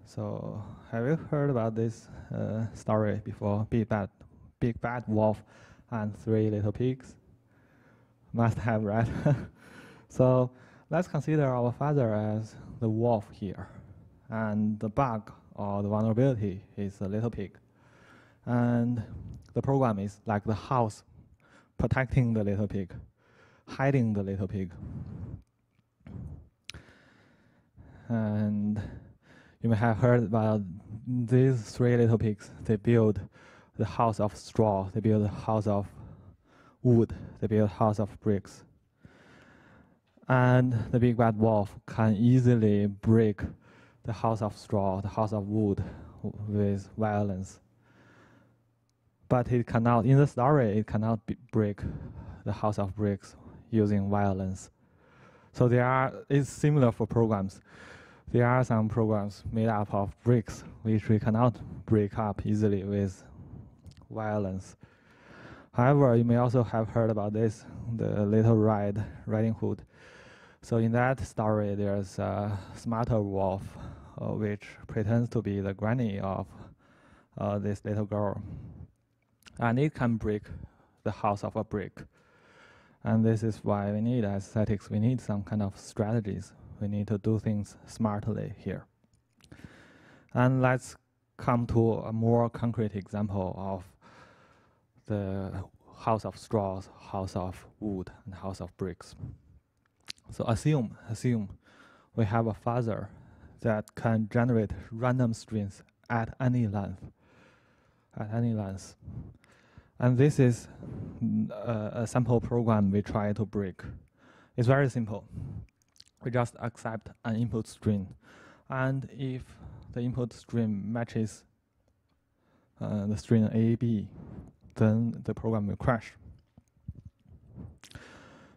So have you heard about this story before? Big bad wolf and 3 little pigs? Must have, right? So let's consider our father as the wolf here. And the bug or the vulnerability is the little pig. And the program is like the house protecting the little pig, hiding the little pig. And you may have heard about these 3 little pigs. They build the house of straw, they build a house of wood, they build a house of bricks. And the big bad wolf can easily break the house of straw, the house of wood with violence. But it cannot, in the story, it cannot break the house of bricks using violence. So it's similar for programs. There are some programs made up of bricks which we cannot break up easily with violence. However, you may also have heard about this, the Little Riding Hood. So in that story, there's a smarter wolf which pretends to be the granny of this little girl. And it can break the house of a brick. And this is why we need aesthetics. We need some kind of strategies. We need to do things smartly here. And let's come to a more concrete example of the house of straws, house of wood, and house of bricks. So assume we have a fuzzer that can generate random strings at any length. And this is a sample program we try to break. It's very simple. We just accept an input string. And if the input string matches the string AB, then the program will crash.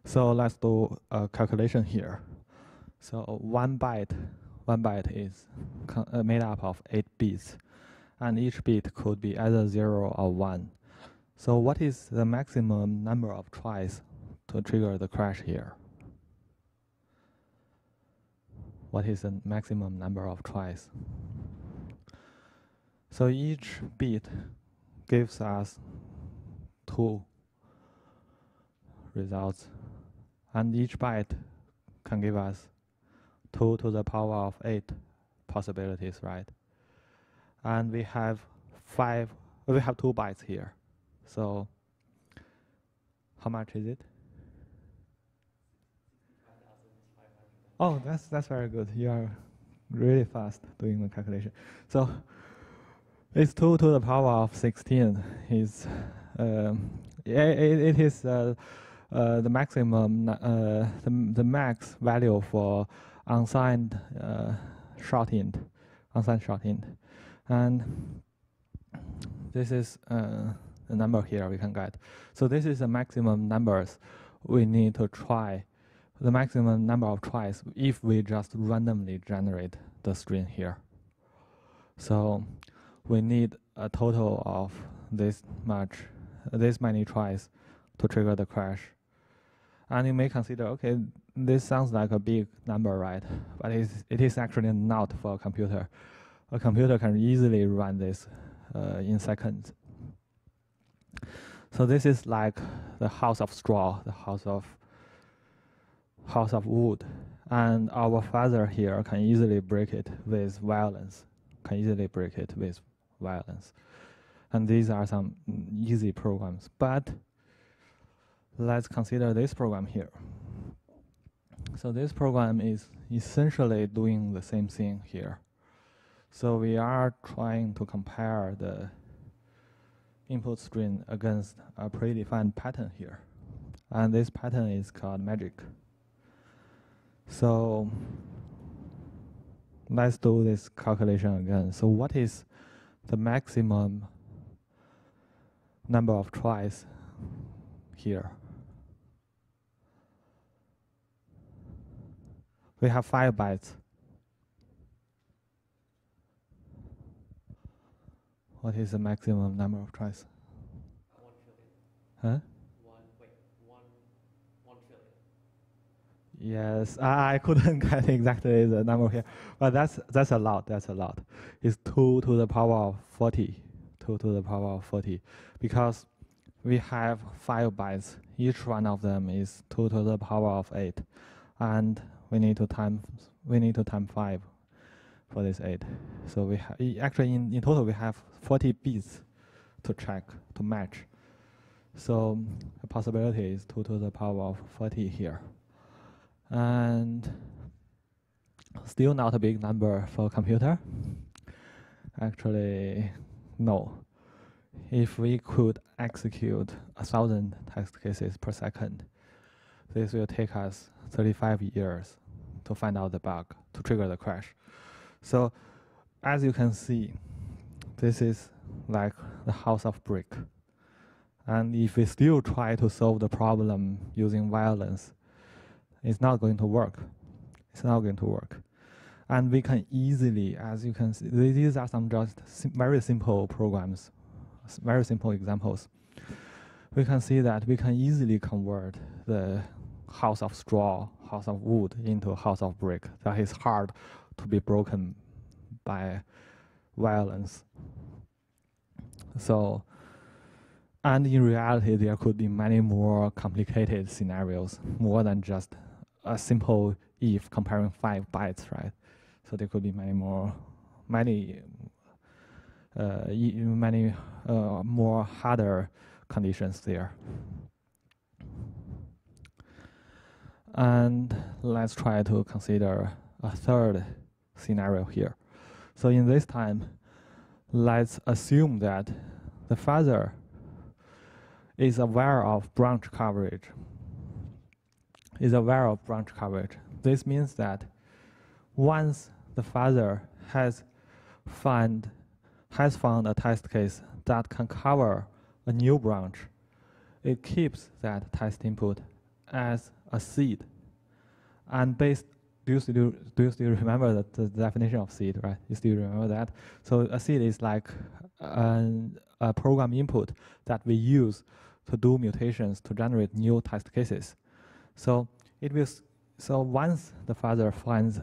So let's do a calculation here. So one byte is made up of 8 bits. And each bit could be either 0 or 1. So what is the maximum number of tries to trigger the crash here? What is the maximum number of tries? So each bit gives us 2 results, and each byte can give us 2 to the power of 8 possibilities, right? And we have 2 bytes here. So how much is it? Oh, that's very good. You are really fast doing the calculation. So It's 2 to the power of 16. It is the maximum, the max value for unsigned short int, and this is the number here we can get. So this is the maximum numbers we need to try, the maximum number of tries if we just randomly generate the string here. So we need a total of this many tries to trigger the crash. And you may consider, okay, this sounds like a big number, right? But it is actually not for a computer. A computer can easily run this in seconds. So this is like the house of straw, the house of wood. And our father here can easily break it with violence, And these are some easy programs. But let's consider this program here. So this program is essentially doing the same thing here. So we are trying to compare the input string against a predefined pattern here. And this pattern is called magic. So let's do this calculation again. So what is the maximum number of tries here? We have 5 bytes. What is the maximum number of tries? 1 trillion. Huh? 1 trillion. Yes, I couldn't get exactly the number here, but that's a lot. It's 2 to the power of 40. 2 to the power of 40, because we have 5 bytes. Each one of them is 2 to the power of 8, and we need to time 5 for this 8. So we actually in total we have 40 bits to check, to match. So the possibility is 2 to the power of 40 here. And still not a big number for a computer. Actually, no. If we could execute 1,000 test cases per second, this will take us 35 years to find out the bug, to trigger the crash. So as you can see, this is like the house of brick. And if we still try to solve the problem using violence, it's not going to work. And we can easily, as you can see, these are some just very simple programs, very simple examples. We can see that we can easily convert the house of straw, house of wood into a house of brick. That is hard to be broken by violence. So, and in reality, there could be many more complicated scenarios, more than just a simple if comparing 5 bytes, right? So there could be many more harder conditions there. And let's try to consider a third scenario here. So in this time, let's assume that the father is aware of branch coverage. This means that once the father has found a test case that can cover a new branch, it keeps that test input as a seed. And do you still remember the definition of seed, right? You still remember that? So a seed is like a program input that we use to do mutations to generate new test cases. So once the father finds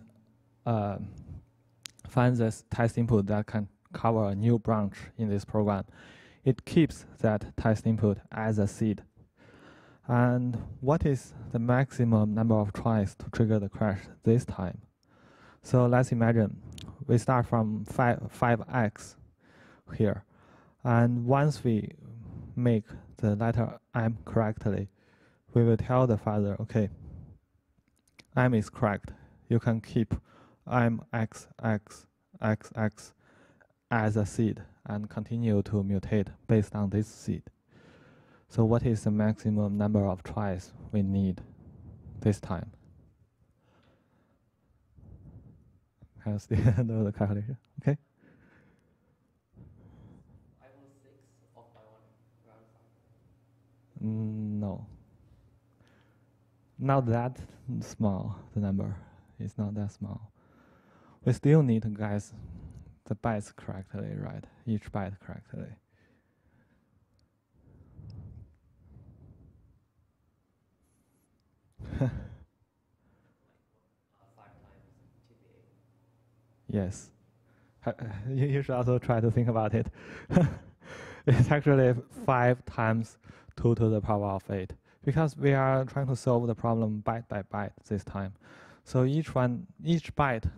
this test input that can cover a new branch in this program, it keeps that test input as a seed. And what is the maximum number of tries to trigger the crash this time? So let's imagine we start from 5x here. And once we make the letter M correctly, we will tell the father, okay, M is correct. You can keep M, X, X, X, X as a seed. and continue to mutate based on this seed. So what is the maximum number of tries we need this time? Can you still do the calculation? Okay. 506 off by 1, around 5. No. Not that small, the number. It's not that small. We still need to guess the bytes correctly, right? Each byte correctly. 5 times to the 8. Yes. You should also try to think about it. It's actually 5 times 2 to the power of 8. Because we are trying to solve the problem byte by byte this time. So each byte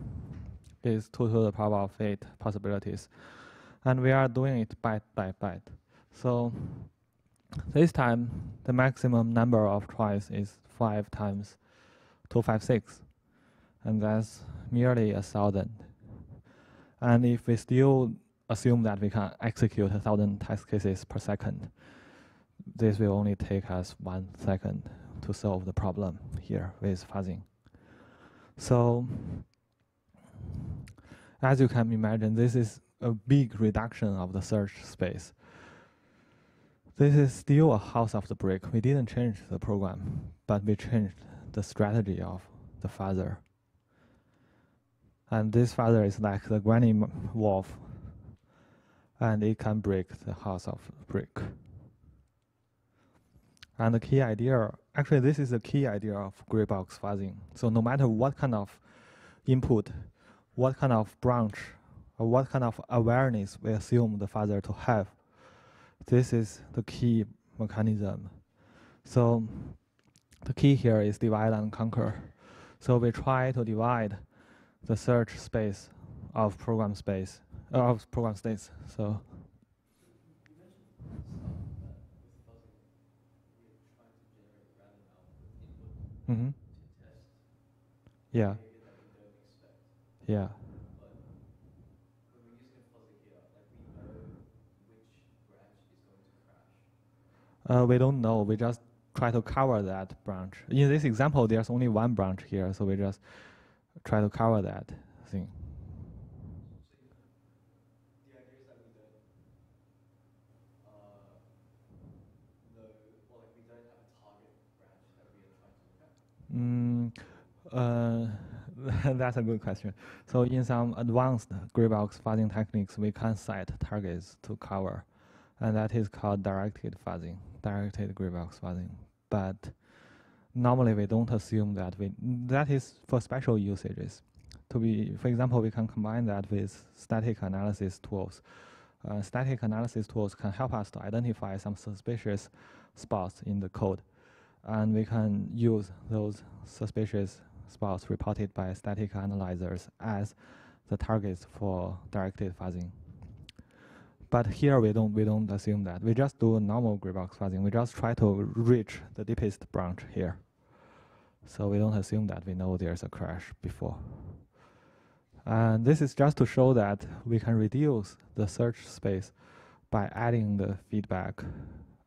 is 2 to the power of 8 possibilities. And we are doing it byte by byte. So this time, the maximum number of tries is 5 times 256. And that's merely 1,000. And if we still assume that we can execute 1,000 test cases per second, this will only take us 1 second to solve the problem here with fuzzing. So, as you can imagine, this is a big reduction of the search space. This is still a house of the brick. We didn't change the program, but we changed the strategy of the fuzzer. And this fuzzer is like the granny wolf, and it can break the house of brick. And the key idea, actually this is the key idea of gray box fuzzing. So no matter what kind of input, what kind of branch, or what kind of awareness we assume the fuzzer to have, this is the key mechanism. So the key here is divide and conquer. So we try to divide the search space of program space, of program states. So You mentioned at the start that with fuzzing, we're trying to generate random output input to test yeah, behavior that we don't expect. yeah. But when we're using a fuzzer here, like we know which branch is going to crash. We don't know. We just try to cover that branch. In this example, there's only one branch here, so we just try to cover that thing. So the idea is that we don't know, or like we don't have a target branch that we are trying to look at. That's a good question. So in some advanced gray box fuzzing techniques, we can set targets to cover, and that is called directed fuzzing, directed gray box fuzzing. But normally we don't assume that that is for special usages. For example, we can combine that with static analysis tools. Static analysis tools can help us to identify some suspicious spots in the code, and we can use those suspicious spots reported by static analyzers as the targets for directed fuzzing. But here we don't assume that. We just do normal gray box fuzzing. We just try to reach the deepest branch here. So we don't assume that we know there's a crash before. And this is just to show that we can reduce the search space by adding the feedback,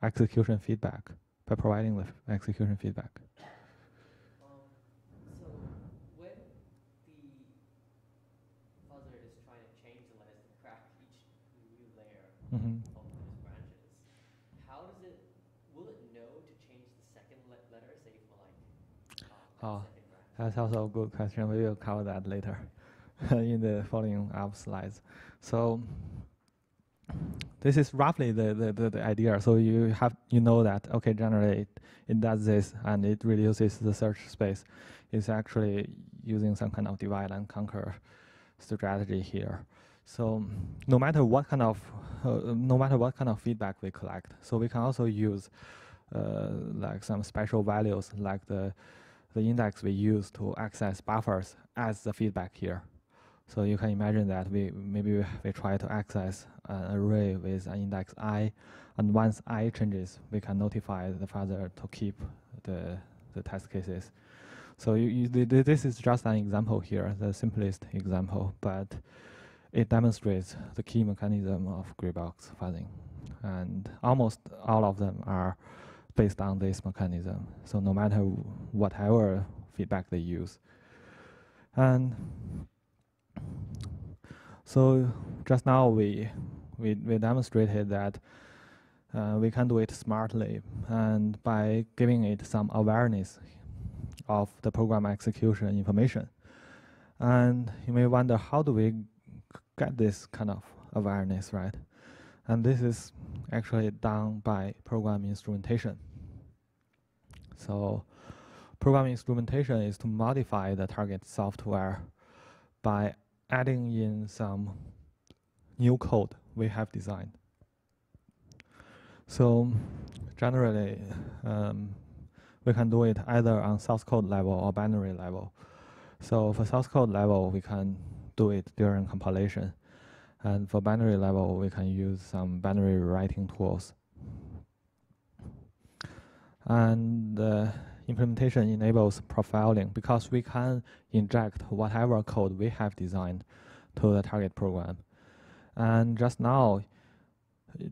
execution feedback, by providing the execution feedback. So when the fuzzer is trying to change the letters to crack each new layer Mm-hmm. of those branches, how does it, will it know to change the second letter, say for like Oh, second branch? that's also a good question. We will cover that later in the following up slides. So this is roughly the idea. So you know that, okay, generally it does this and it reduces the search space. It's actually using some kind of divide and conquer strategy here. So no matter what kind of feedback we collect, so we can also use like some special values, like the index we use to access buffers as the feedback here. So you can imagine that we try to access an array with an index I, and once I changes, we can notify the fuzzer to keep the test cases. So this is just an example here, the simplest example, but it demonstrates the key mechanism of gray box fuzzing. And almost all of them are based on this mechanism. So no matter whatever feedback they use. And so just now we demonstrated that we can do it smartly, and by giving it some awareness of the program execution information. And you may wonder, how do we get this kind of awareness, right? And this is actually done by program instrumentation. So program instrumentation is to modify the target software by adding in some new code we have designed. So generally, we can do it either on source code level or binary level. So for source code level, we can do it during compilation. And for binary level, we can use some binary writing tools. And implementation enables profiling because we can inject whatever code we have designed to the target program. And just now,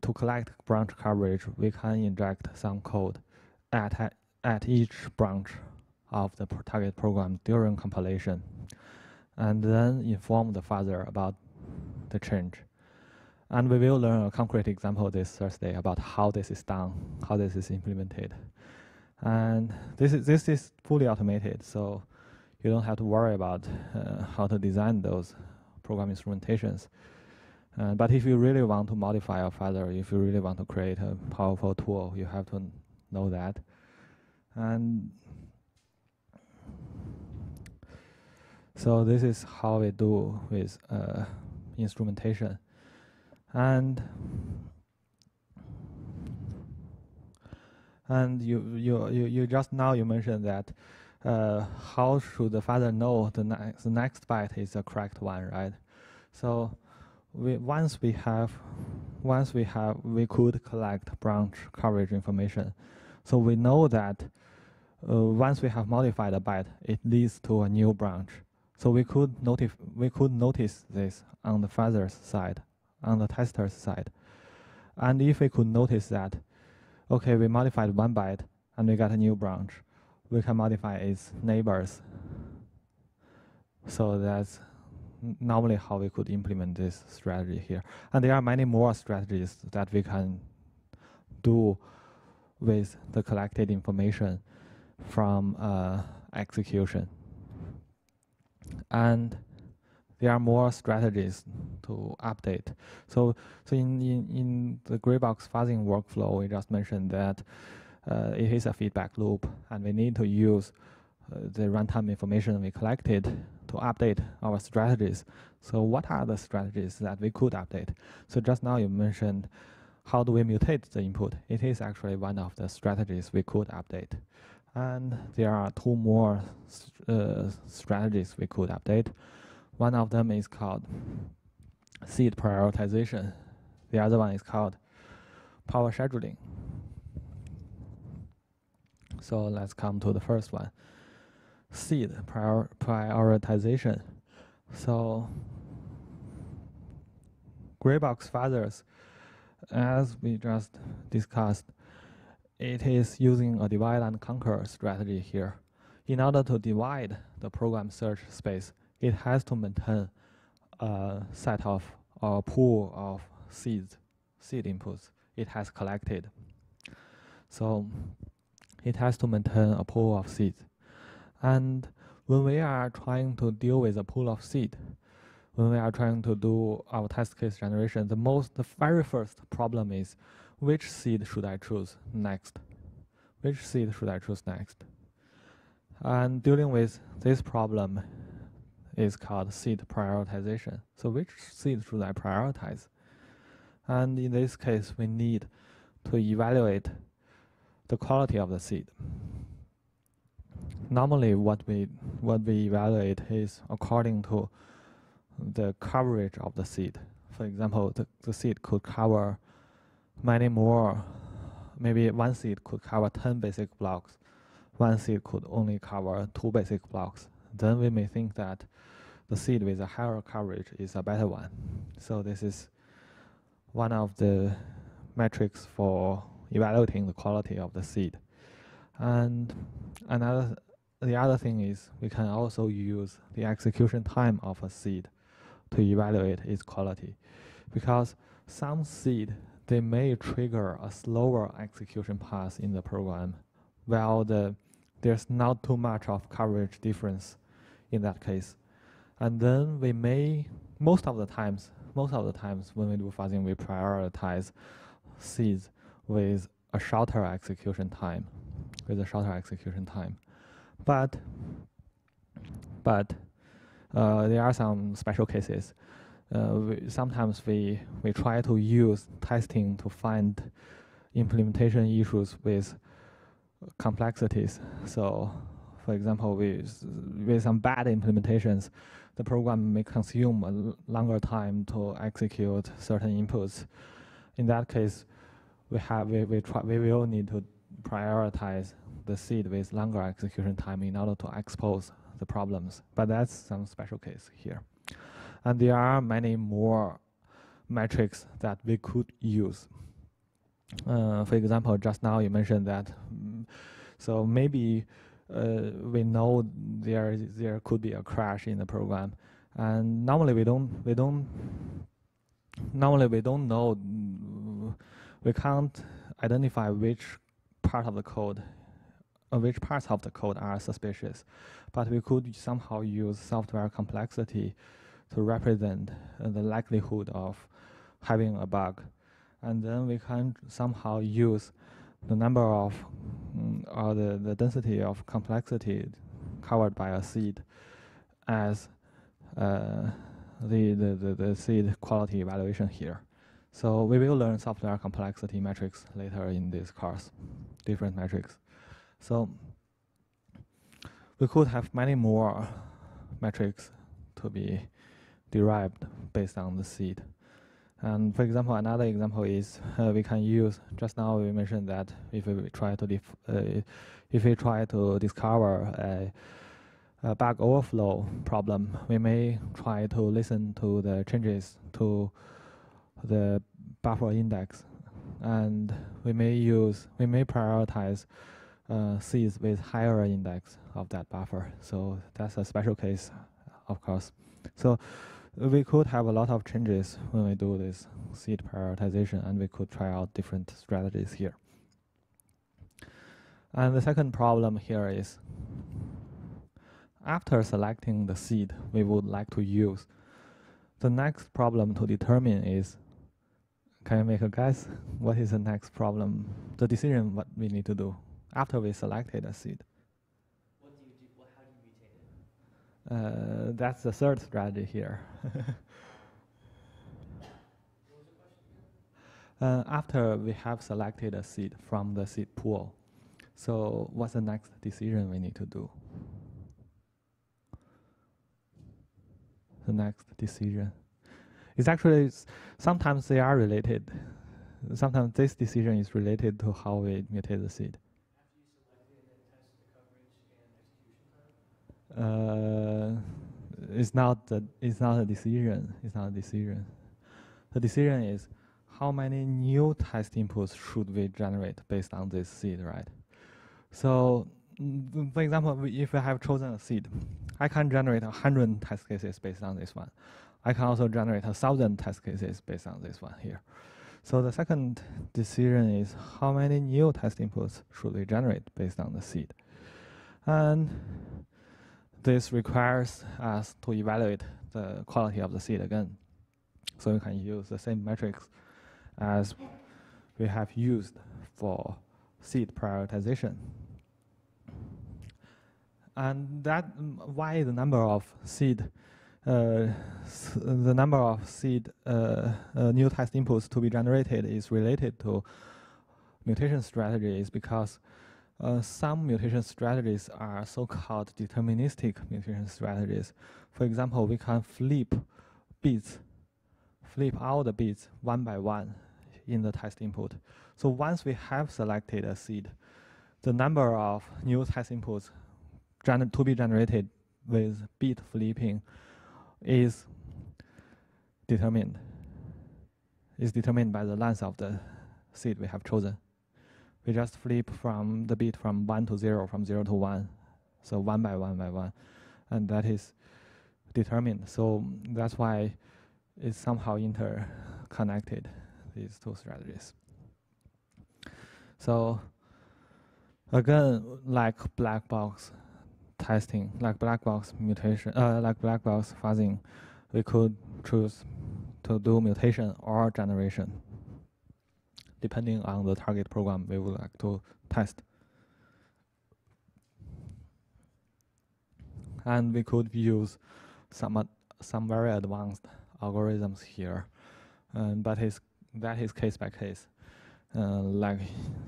to collect branch coverage, we can inject some code at each branch of the target program during compilation, and then inform the fuzzer about the change. And we will learn a concrete example this Thursday about how this is done, how this is implemented. And this is fully automated, so you don't have to worry about how to design those program instrumentations. But if you really want to modify a fuzzer, if you really want to create a powerful tool, you have to know that. And so this is how we do with instrumentation. And you just now you mentioned that how should the fuzzer know the next byte is the correct one, right? So we could collect branch coverage information. So we know that once we have modified a byte, it leads to a new branch. So we could notice this on the fuzzer's side, on the tester's side. And if we could notice that, okay, we modified one byte and we got a new branch, we can modify its neighbors. So that's normally how we could implement this strategy here. And there are many more strategies that we can do with the collected information from execution. And there are more strategies to update. So in the gray box fuzzing workflow, we just mentioned that it is a feedback loop, and we need to use the runtime information we collected to update our strategies. So what are the strategies that we could update? So just now you mentioned, how do we mutate the input? It is actually one of the strategies we could update. And there are two more strategies we could update. One of them is called seed prioritization. The other one is called power scheduling. So let's come to the first one. Seed prioritization. So gray box fuzzers, as we just discussed, it is using a divide and conquer strategy here. In order to divide the program search space, it has to maintain a set of a pool of seed inputs it has collected. So it has to maintain a pool of seeds. And when we are trying to deal with a pool of seed, when we are trying to do our test case generation, the very first problem is, which seed should I choose next? Which seed should I choose next? And dealing with this problem is called seed prioritization. So which seed should I prioritize? And in this case, we need to evaluate the quality of the seed. Normally, what we evaluate is according to the coverage of the seed. For example, the seed could cover many more. Maybe one seed could cover 10 basic blocks. One seed could only cover 2 basic blocks. Then we may think that the seed with a higher coverage is a better one. So this is one of the metrics for evaluating the quality of the seed. And the other thing is we can also use the execution time of a seed to evaluate its quality, because some seed, they may trigger a slower execution path in the program, while there's not too much of coverage difference in that case. And then we may, most of the times when we do fuzzing, we prioritize seeds with a shorter execution time, But there are some special cases. Sometimes we try to use testing to find implementation issues with complexities. So, for example, with some bad implementations, the program may consume a longer time to execute certain inputs. In that case, we will need to prioritize the seed with longer execution time in order to expose the problems. But that's some special case here. And there are many more metrics that we could use. For example, just now you mentioned that, so maybe we know there could be a crash in the program, and normally we can't identify which part of the code, which parts of the code are suspicious, but we could somehow use software complexity to represent the likelihood of having a bug. And then we can somehow use the number of, or the density of complexity covered by a seed as the seed quality evaluation here. So we will learn software complexity metrics later in this course, different metrics. So we could have many more metrics to be derived based on the seed. And for example, another example is we can use, just now we mentioned that if we try to discover a bug overflow problem, we may try to listen to the changes to the buffer index, and we may prioritize seeds with higher index of that buffer. So that's a special case, of course. So we could have a lot of changes when we do this seed prioritization, and we could try out different strategies here. And the second problem here is, after selecting the seed we would like to use, the next problem to determine is, can you make a guess? What is the next problem? The decision what we need to do after we selected a seed. What do you do? Well, how do you mutate it? That's the third strategy here. What was the question again? After we have selected a seed from the seed pool, so what's the next decision we need to do? The next decision. It's actually, sometimes they are related. Sometimes this decision is related to how we mutate the seed. After you select it and then test the coverage and execution time? It's not a decision. It's not a decision. The decision is how many new test inputs should we generate based on this seed, right? So, for example, if I have chosen a seed, I can generate 100 test cases based on this one. I can also generate 1,000 test cases based on this one here. So the second decision is how many new test inputs should we generate based on the seed. And this requires us to evaluate the quality of the seed again. So we can use the same metrics as we have used for seed prioritization. And that why the number of seed new test inputs to be generated is related to mutation strategies, because some mutation strategies are so-called deterministic mutation strategies. For example, we can flip out the bits one by one in the test input. So once we have selected a seed, the number of new test inputs to be generated with bit flipping is determined by the length of the seed we have chosen. We just flip from the bit from 1 to 0, from 0 to 1, so 1 by 1 by 1, and that is determined. So that's why it's somehow interconnected, these two strategies. So again, like black box testing, like black box mutation, like black box fuzzing, we could choose to do mutation or generation, depending on the target program we would like to test. And we could use some very advanced algorithms here, but that is case by case. Like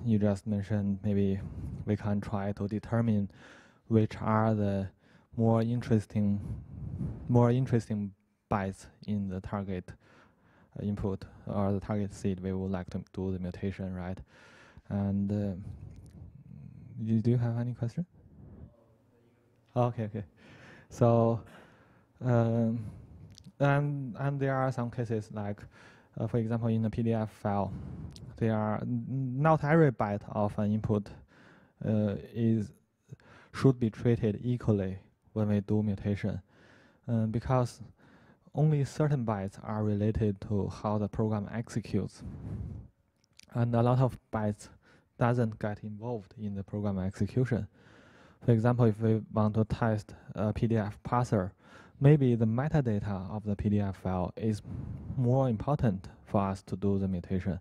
you just mentioned, maybe we can try to determine which are the more interesting bytes in the target input or the target seed we would like to do the mutation, right? And do you have any question? Okay. So and there are some cases like, for example, in a PDF file, there are not every byte of an input should be treated equally when we do mutation, because only certain bytes are related to how the program executes, and a lot of bytes doesn't get involved in the program execution. For example, if we want to test a PDF parser, maybe the metadata of the PDF file is more important for us to do the mutation,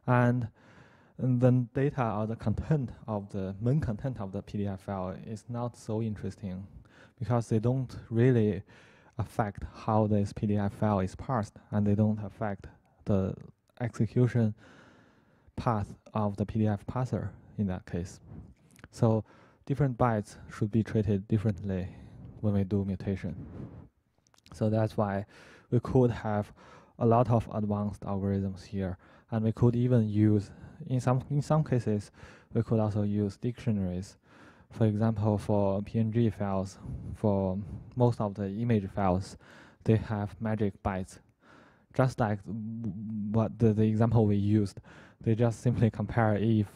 and the data or the content of the main content of the PDF file is not so interesting, because they don't really affect how this PDF file is parsed, and they don't affect the execution path of the PDF parser in that case. So different bytes should be treated differently when we do mutation. So that's why we could have a lot of advanced algorithms here, and we could even use, in some cases, we could also use dictionaries. For example, for PNG files, for most of the image files, they have magic bytes. Just like what the example we used, they just simply compare if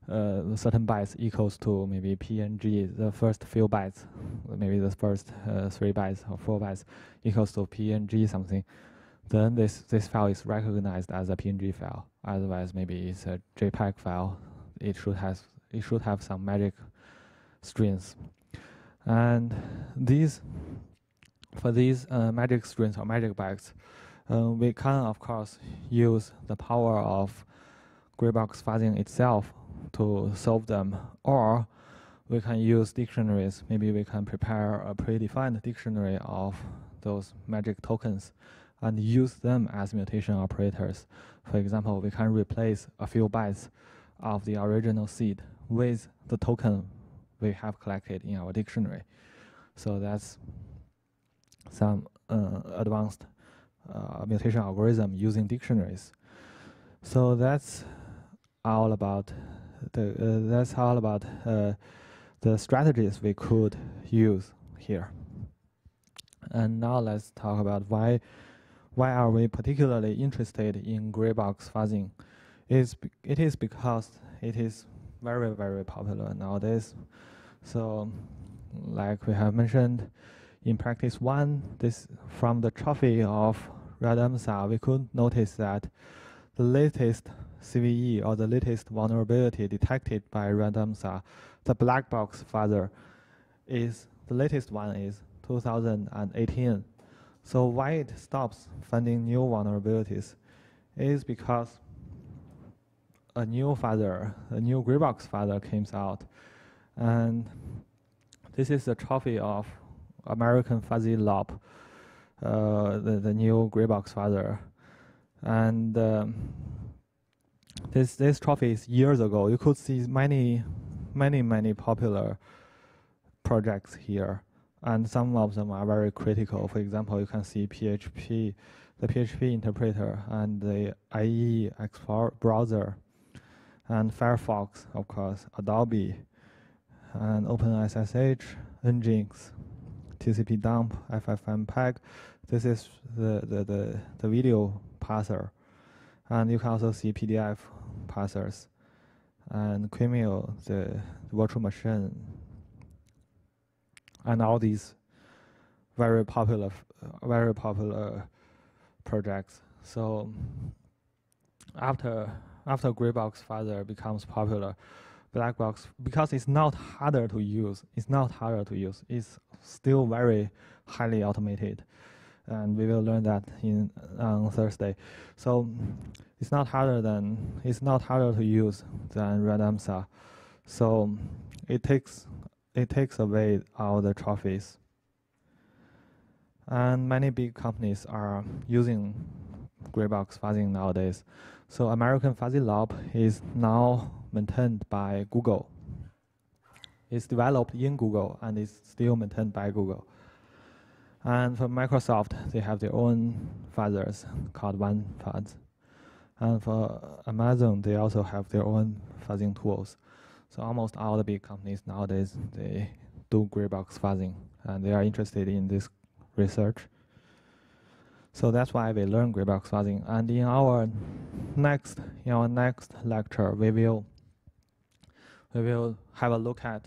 certain bytes equals to maybe PNG, the first few bytes, maybe the first 3 bytes or 4 bytes equals to PNG something, then this file is recognized as a PNG file. Otherwise, maybe it's a JPEG file. It should have some magic strings, and for these magic strings or magic bytes, we can of course use the power of gray box fuzzing itself to solve them, or we can use dictionaries. Maybe we can prepare a predefined dictionary of those magic tokens and use them as mutation operators. For example, we can replace a few bytes of the original seed with the token we have collected in our dictionary. So that's some advanced mutation algorithm using dictionaries. So that's all about the strategies we could use here. And now let's talk about why are we particularly interested in gray box fuzzing. It is because it is very, very popular nowadays. So like we have mentioned in practice 1, this from the trophy of RADMSA, we could notice that the latest CVE or the latest vulnerability detected by RADMSA, the black box fuzzer, the latest one is 2018. So why it stops finding new vulnerabilities is because a new gray box fuzzer came out, and this is the trophy of American Fuzzy Lop, the new gray box fuzzer, and this trophy is years ago. You could see many popular projects here, and some of them are very critical. For example, you can see PHP, the PHP interpreter, and the IE Explorer browser, and Firefox, of course, Adobe, and OpenSSH, Nginx, TCP dump, FFmpeg. This is the video parser. And you can also see PDF parsers. And Qmil, the virtual machine. And all these very popular projects. So after Graybox further becomes popular, black box, because it's not harder to use. It's still very highly automated, and we will learn that on Thursday. So it's not harder to use than RedMSA. So it takes away all the trophies. And many big companies are using Graybox fuzzing nowadays. So American Fuzzy Lab is now maintained by Google. It's developed in Google and is still maintained by Google. And for Microsoft, they have their own fuzzers called OneFuzz. And for Amazon, they also have their own fuzzing tools. So almost all the big companies nowadays, they do Graybox fuzzing, and they are interested in this research. So that's why we learn Graybox fuzzing. And in our next lecture, we will have a look at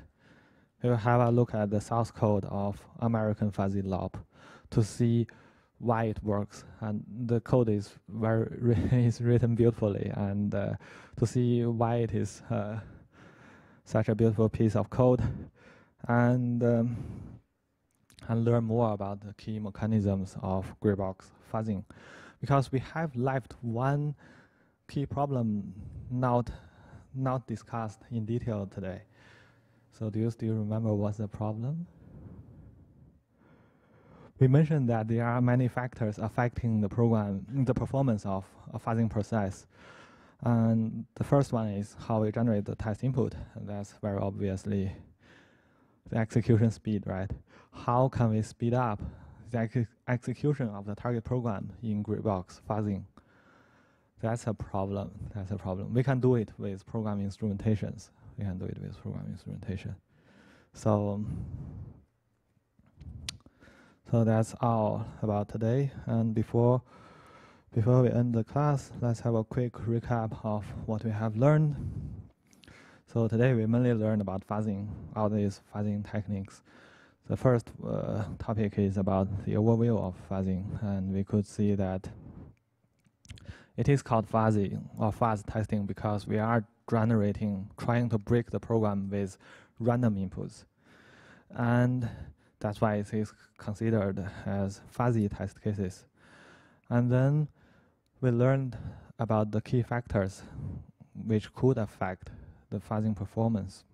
the source code of American Fuzzy Lab to see why it works. And the code is is written beautifully, and to see why it is such a beautiful piece of code, and learn more about the key mechanisms of Graybox fuzzing, because we have left one key problem not discussed in detail today. So do you still remember what's the problem? We mentioned that there are many factors affecting the performance of a fuzzing process. And the first one is how we generate the test input, and that's very obviously the execution speed, right? How can we speed up the execution of the target program in Graybox fuzzing? That's a problem. We can do it with program instrumentations. So that's all about today. And before we end the class, let's have a quick recap of what we have learned. So today we mainly learned about fuzzing, all these fuzzing techniques. The first topic is about the overview of fuzzing, and we could see that it is called fuzzing or fuzz testing because we are trying to break the program with random inputs. And that's why it is considered as fuzzy test cases. And then we learned about the key factors which could affect the fuzzing performance.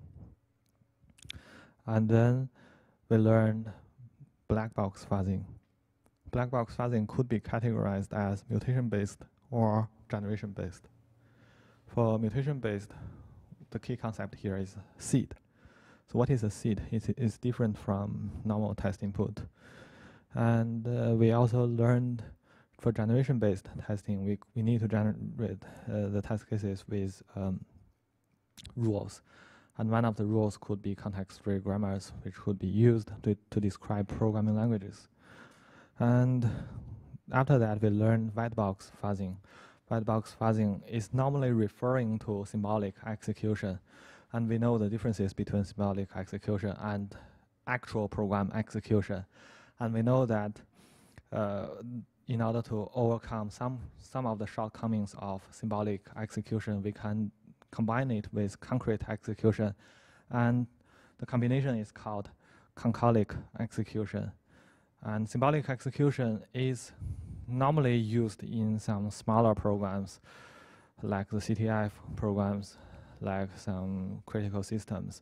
And then we learned black box fuzzing. Black box fuzzing could be categorized as mutation-based or generation-based. For mutation-based, the key concept here is seed. So what is a seed? It's different from normal test input. And we also learned for generation-based testing, we need to generate the test cases with rules. And one of the rules could be context-free grammars, which could be used to describe programming languages. And after that, we learned white box fuzzing. White box fuzzing is normally referring to symbolic execution. And we know the differences between symbolic execution and actual program execution. And we know that in order to overcome some of the shortcomings of symbolic execution, we can combine it with concrete execution. And the combination is called concolic execution. And symbolic execution is normally used in some smaller programs, like the CTF programs, like some critical systems.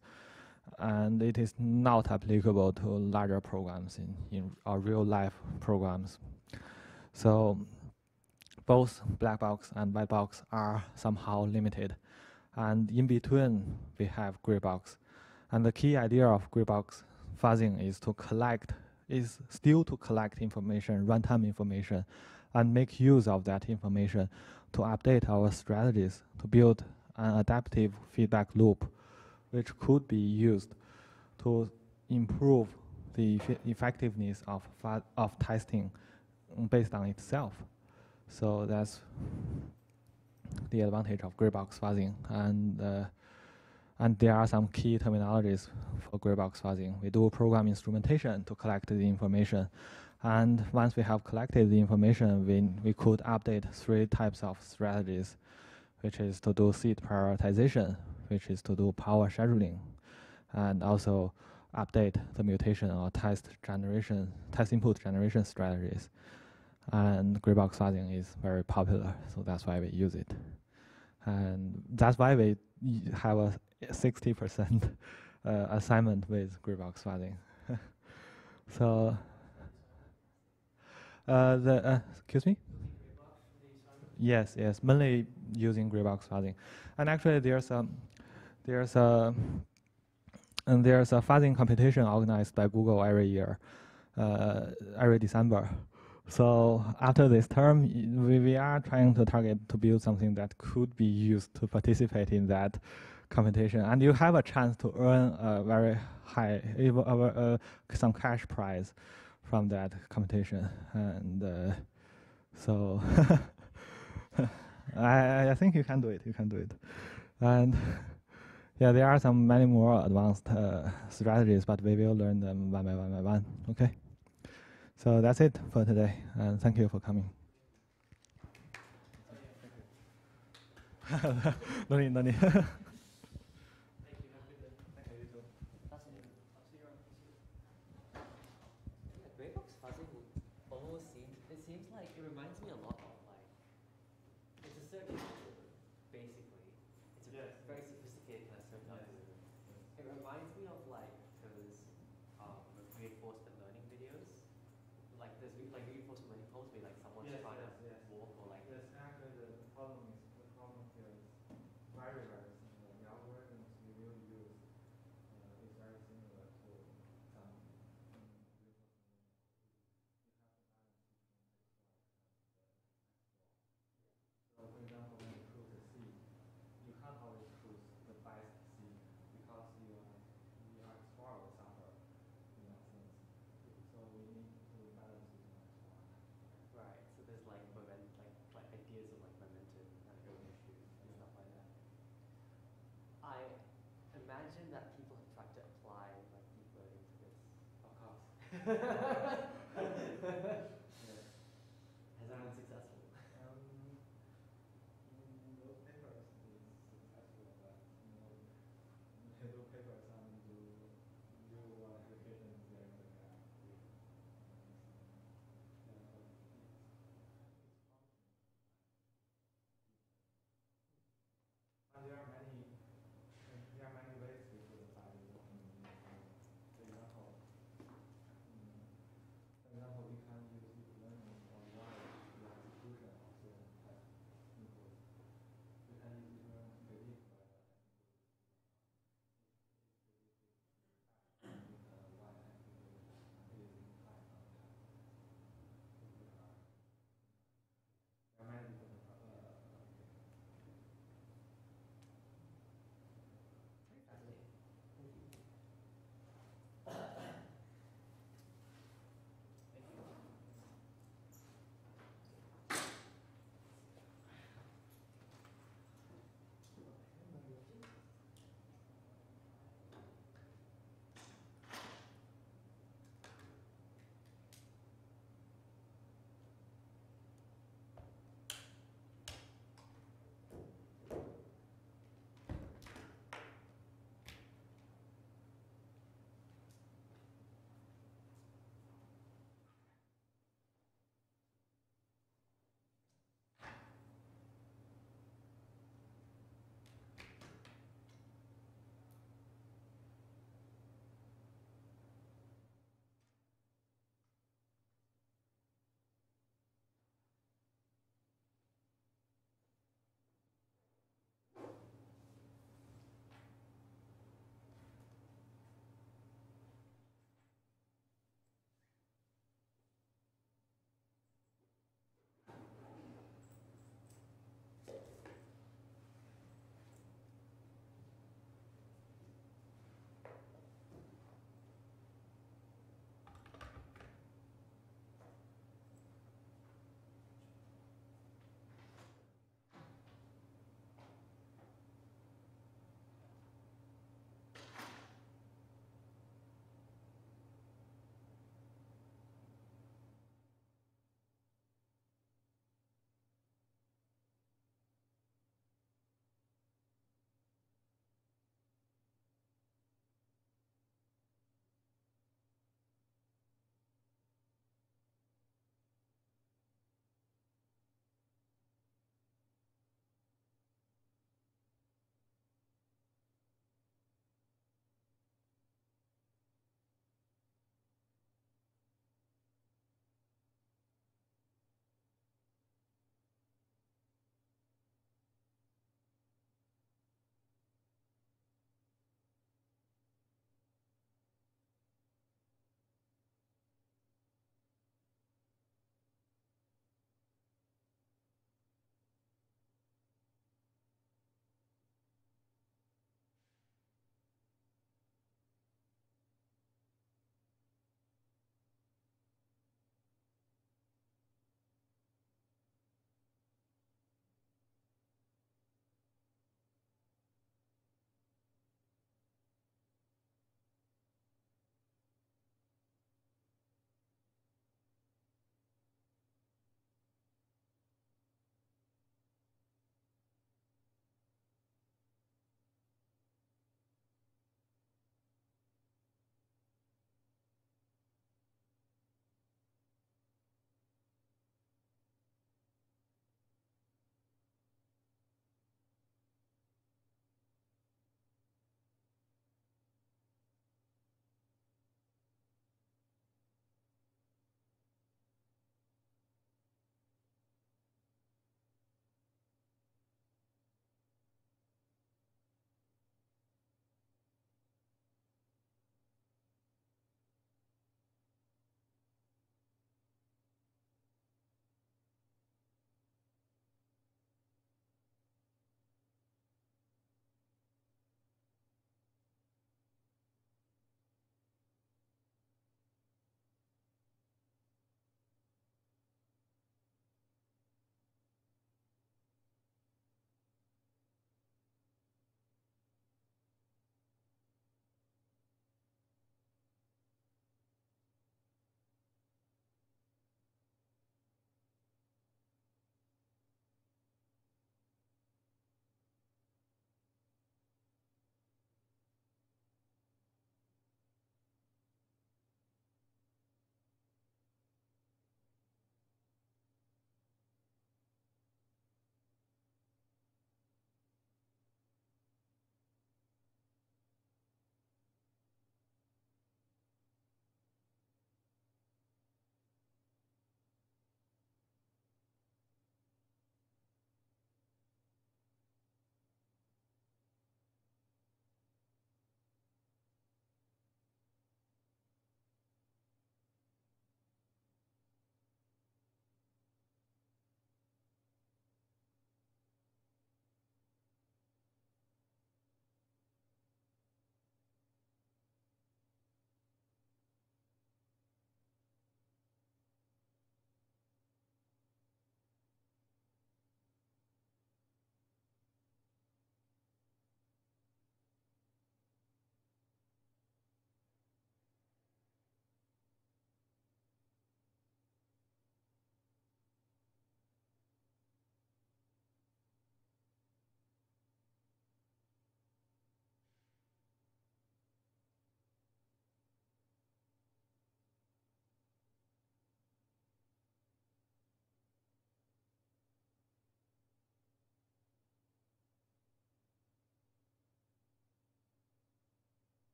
And it is not applicable to larger programs in our real-life programs. So both black box and white box are somehow limited. And in between, we have gray box. And the key idea of gray box fuzzing is still to collect information, runtime information, and make use of that information to update our strategies to build an adaptive feedback loop, which could be used to improve the effectiveness of testing based on itself. So that's the advantage of gray box fuzzing. And there are some key terminologies for gray box fuzzing. We do program instrumentation to collect the information. And once we have collected the information, we could update 3 types of strategies, which is to do seed prioritization, which is to do power scheduling, and also update the mutation or test input generation strategies. And gray box fuzzing is very popular, so that's why we use it. And that's why we have a 60% assignment with gray box fuzzing. So, excuse me? Yes, mainly using gray box fuzzing. And actually there's a fuzzing competition organized by Google every year, every December. So after this term, we are trying to target to build something that could be used to participate in that competition, and you have a chance to earn a very high, some cash prize from that competition. And so I think you can do it. You can do it. And yeah, there are many more advanced strategies, but we will learn them one by one. Okay. So that's it for today, and thank you for coming. No need. Thank you. Have a good day. Thank you, you too. Yeah, gray box fuzzing almost seems like it reminds me a lot of like it's a circuit algorithm, basically. It's a very sophisticated kind of circuit algorithm. It reminds me of like those reinforcement learning videos. Like there's like reinforcement learning problems where like someone's trying to walk or like. Yes, actually the problem here is very similar. The algorithms we will use is very similar to some So for example, when you choose a seed, you can't always choose the best seed because you are explorer suffer in that sense. So we need to balance this one as well. Right. So there's like like ideas of like momentum and ownership and stuff like that. I imagine that people have tried to apply like deep learning to this. Of course.